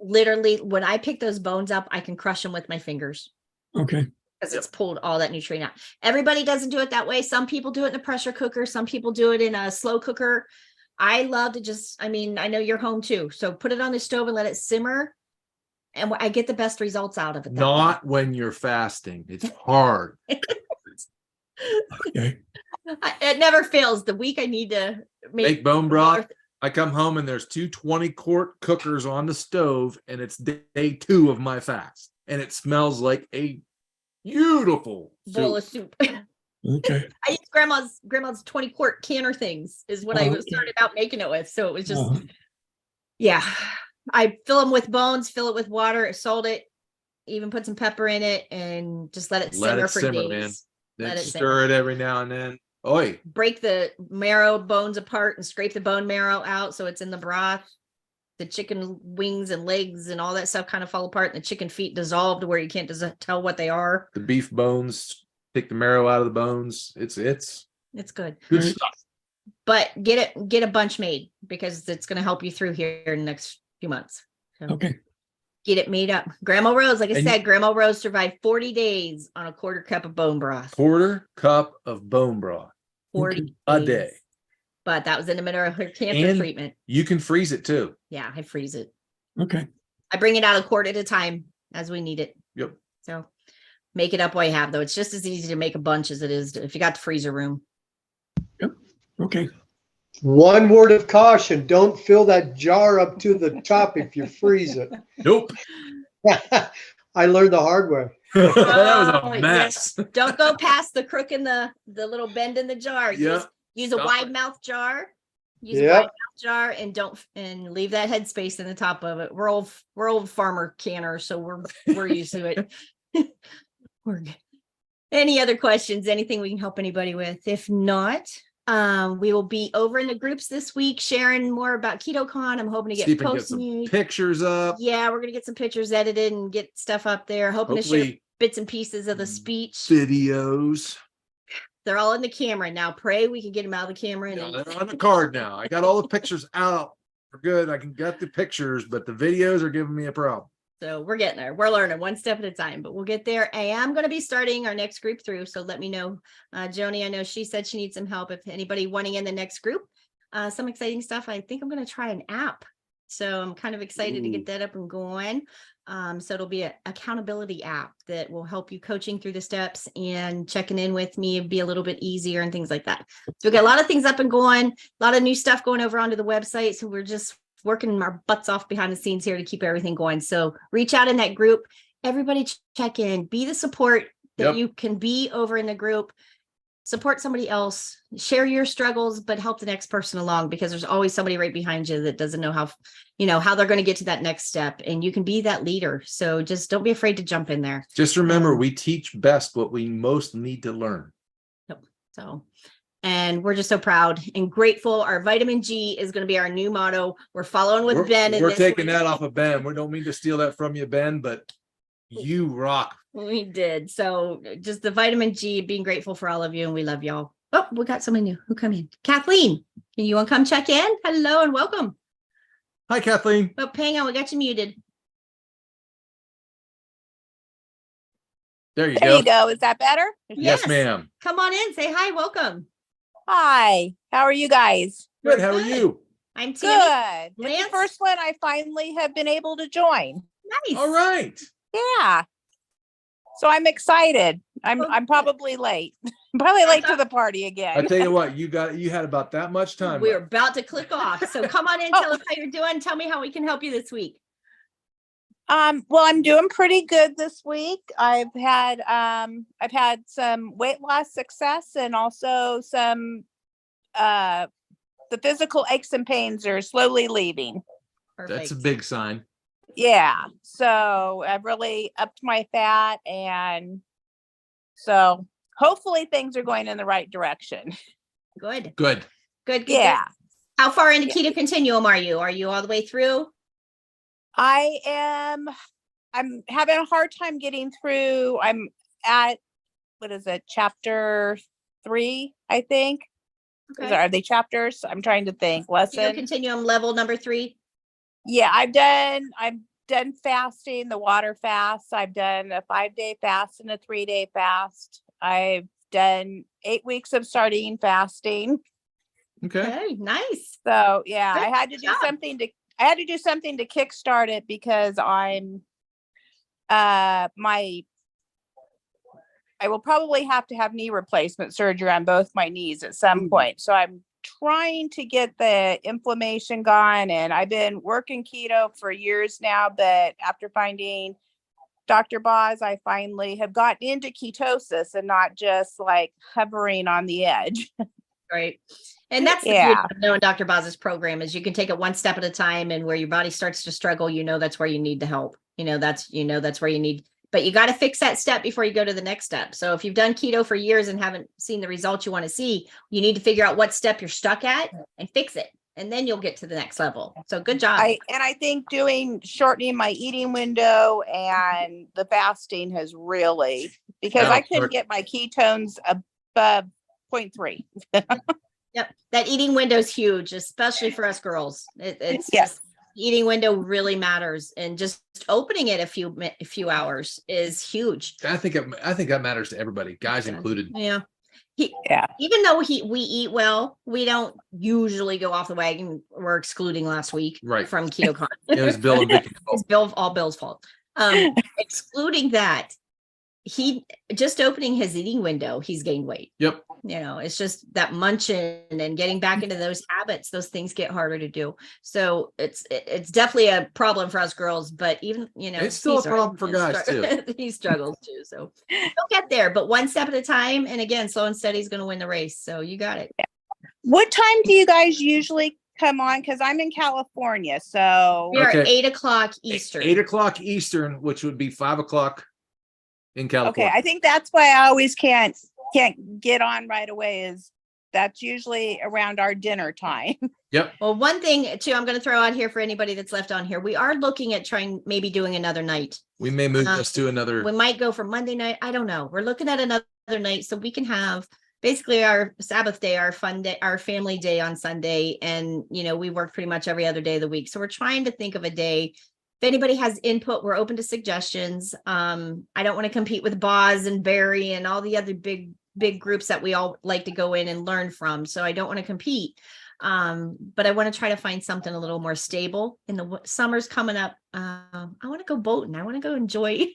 Literally, when I pick those bones up, I can crush them with my fingers. Okay. Because it's pulled all that nutrient out. Everybody doesn't do it that way. Some people do it in a pressure cooker. Some people do it in a slow cooker. I love to I know you're home too. So put it on the stove and let it simmer. And I get the best results out of it. Not when you're fasting. It's hard. Okay. It never fails. The week I need to make bone broth, I come home and there's 2 20-quart cookers on the stove, and it's day 2 of my fast, and it smells like a beautiful bowl of soup. Okay. I use grandma's 20-quart canner things is what I started out making it with. So it was just, I fill them with bones, fill it with water, salt it, even put some pepper in it, and just let it simmer for days. Man. Then stir it every now and then. Oi. Break the marrow bones apart and scrape the bone marrow out so it's in the broth. The chicken wings and legs and all that stuff kind of fall apart, and the chicken feet dissolve to where you can't tell what they are. The beef bones, take the marrow out of the bones. It's good. Good stuff. But get a bunch made because it's going to help you through here in the next few months. So Okay. get it made up. Grandma Rose, like I And said, Grandma Rose survived 40 days on a quarter cup of bone broth. Quarter cup of bone broth 40 a days. day. But that was in the middle of her cancer And treatment. you can freeze it too. Yeah, I freeze it. Okay. I bring it out a quart at a time as we need it. Yep. So make it up while you have, though. It's just as easy to make a bunch as it is if you got the freezer room. Yep. Okay. One word of caution, don't fill that jar up to the top if you freeze it. Nope. I learned the hard way. That was Oh, a mess. yes. Don't go past the crook in the little bend in the jar. Yep. Use a Stop wide it. mouth jar. Use a Yep. wide mouth jar and leave that headspace in the top of it. We're old farmer canners, so we're used to it. We're good. Any other questions? Anything we can help anybody with? If not, we will be over in the groups this week sharing more about KetoCon. I'm hoping to See get if we can get posts some made. pictures up. Yeah, we're gonna get some pictures edited and get stuff up there. Hoping to share Hopefully bits and pieces of the speech. videos. They're all in the camera now. Pray we can get them out of the camera. And Yeah, they're on the card now. I got all the pictures out. We're good. I can get the pictures, but the videos are giving me a problem. so we're getting there. We're learning one step at a time, but we'll get there. I am going to be starting our next group through. So let me know. Joni, I know she said she needs some help. If anybody wanting in the next group, some exciting stuff. I think I'm going to try an app. So I'm kind of excited to get that up and going. So it'll be an accountability app that will help you coaching through the steps and checking in with me be a little bit easier and things like that. So we've got a lot of things up and going, a lot of new stuff going over onto the website. So we're just working our butts off behind the scenes here to keep everything going. So reach out in that group. Everybody check in, be the support that you can be over in the group. Support somebody else, share your struggles, but help the next person along because there's always somebody right behind you that doesn't know how they're going to get to that next step. And you can be that leader. So just don't be afraid to jump in there. Just remember, we teach best what we most need to learn. So, and we're just so proud and grateful. Our vitamin G is going to be our new motto. We're following with Ben. We're taking that off of Ben. We don't mean to steal that from you, Ben, but you rock. We did. So just the vitamin G, being grateful for all of you, and we love y'all. Oh, we got somebody new who come in. Kathleen, can you want to come check in? Hello and welcome. Hi, Kathleen. Oh, hang on, we got you muted. There you There go. you go. Is that better? Yes, ma'am. Come on in. Say hi. Welcome. Hi. How are you guys? Good. How are you? I'm Tammy. Good. It's the first one I finally have been able to join. Nice. All right. Yeah. So I'm excited. I'm probably late. I'm probably late to the party I again. tell you what, you had about that much time. We're about to click off. So come on in, tell us how you're doing. Tell me how we can help you this week. Well, I'm doing pretty good this week. I've had some weight loss success and also some the physical aches and pains are slowly leaving. That's a big sign. Yeah. So I've really upped my fat and so hopefully things are going in the right direction. Good. Good. Good. Yeah. Good. How far into Keto Continuum are you? Are you all the way through? I'm having a hard time getting through. I'm at, what is it? Chapter 3, I think. Okay. Are they chapters? I'm trying to think. Keto Lesson. Continuum level number 3. Yeah, I've done fasting, the water fast. I've done a 5-day fast and a 3-day fast. I've done 8 weeks of sardine fasting. Okay. Nice. So yeah, Good I had to do something to kickstart it because I will probably have to have knee replacement surgery on both my knees at some point. So I'm trying to get the inflammation gone, and I've been working keto for years now, but after finding Dr. Boz, I finally have gotten into ketosis and not just like hovering on the edge. Right. And that's the beauty of knowing Dr. Boz's program is you can take it one step at a time, and where your body starts to struggle, that's where you need the help. That's where you need but you got to fix that step before you go to the next step. So if you've done keto for years and haven't seen the results you want to see, you need to figure out what step you're stuck at and fix it. And then you'll get to the next level. So good job. I think shortening my eating window and the fasting has really, because I couldn't get my ketones above 0.3. Yep. That eating window is huge, especially for us girls. It's yes. Just, eating window really matters, and just opening it a few hours is huge. I think that matters to everybody, guys included. Yeah. Even though we eat well, we don't usually go off the wagon. We're excluding last week from ketocon. It was Bill and Vicky's fault. It's all Bill's fault. Excluding that, he just opening his eating window, he's gained weight. Yep. You know, it's just that munching and getting back into those habits, those things get harder to do. So it's definitely a problem for us girls, but even, you know, it's still a problem for guys too. He struggles too. So you'll get there, but one step at a time. And again, slow and steady is going to win the race. So you got it. What time do you guys usually come on? Because I'm in California. So we are 8 o'clock Eastern. 8 o'clock Eastern, which would be 5 o'clock in California. Okay, I think that's why I always can't get on right away, is that's usually around our dinner time. Yep. Well, one thing too, I'm going to throw out here for anybody that's left on here. We are looking at maybe doing another night. We may move this to another. We might go for Monday night. I don't know. We're looking at another night so we can have basically our Sabbath day, our fun day, our family day on Sunday. And, you know, we work pretty much every other day of the week. So we're trying to think of a day. If anybody has input, we're open to suggestions. I don't want to compete with Boz and Barry and all the other big groups that we all like to go in and learn from. So I don't want to compete. But I want to try to find something a little more stable. In the summer's coming up. I want to go boating. I want to go enjoy.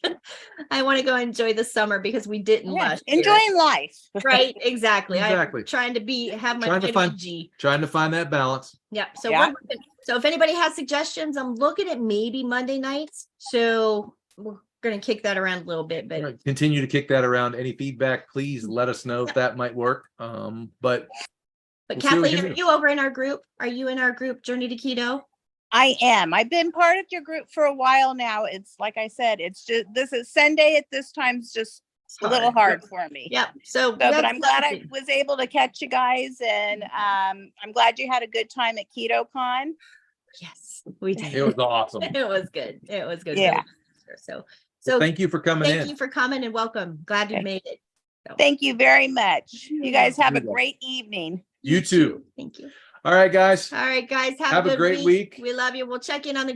I want to go enjoy the summer because we didn't last year. Enjoying life. Right. Exactly. Exactly. I'm trying to have my energy. Trying to find that balance. Yeah. So if anybody has suggestions, I'm looking at maybe Monday nights. So we're going to kick that around a little bit, but continue to kick that around. Any feedback, please let us know if that might work. But Kathleen, are you over in our group? Are you in our group, Journey to Keto? I am. I've been part of your group for a while now. It's like I said, it's just, this is Sunday at this time is just a little hard for me. Yep. So but I'm glad I was able to catch you guys, and I'm glad you had a good time at KetoCon. Yes, we did. It was awesome. It was good. It was good. Yeah. So thank you for coming in. Thank you for coming and welcome. Glad you made it. So. Thank you very much. You guys have a great evening. You too. Thank you. All right, guys. All right, guys. Have a great week. We love you. We'll check in on the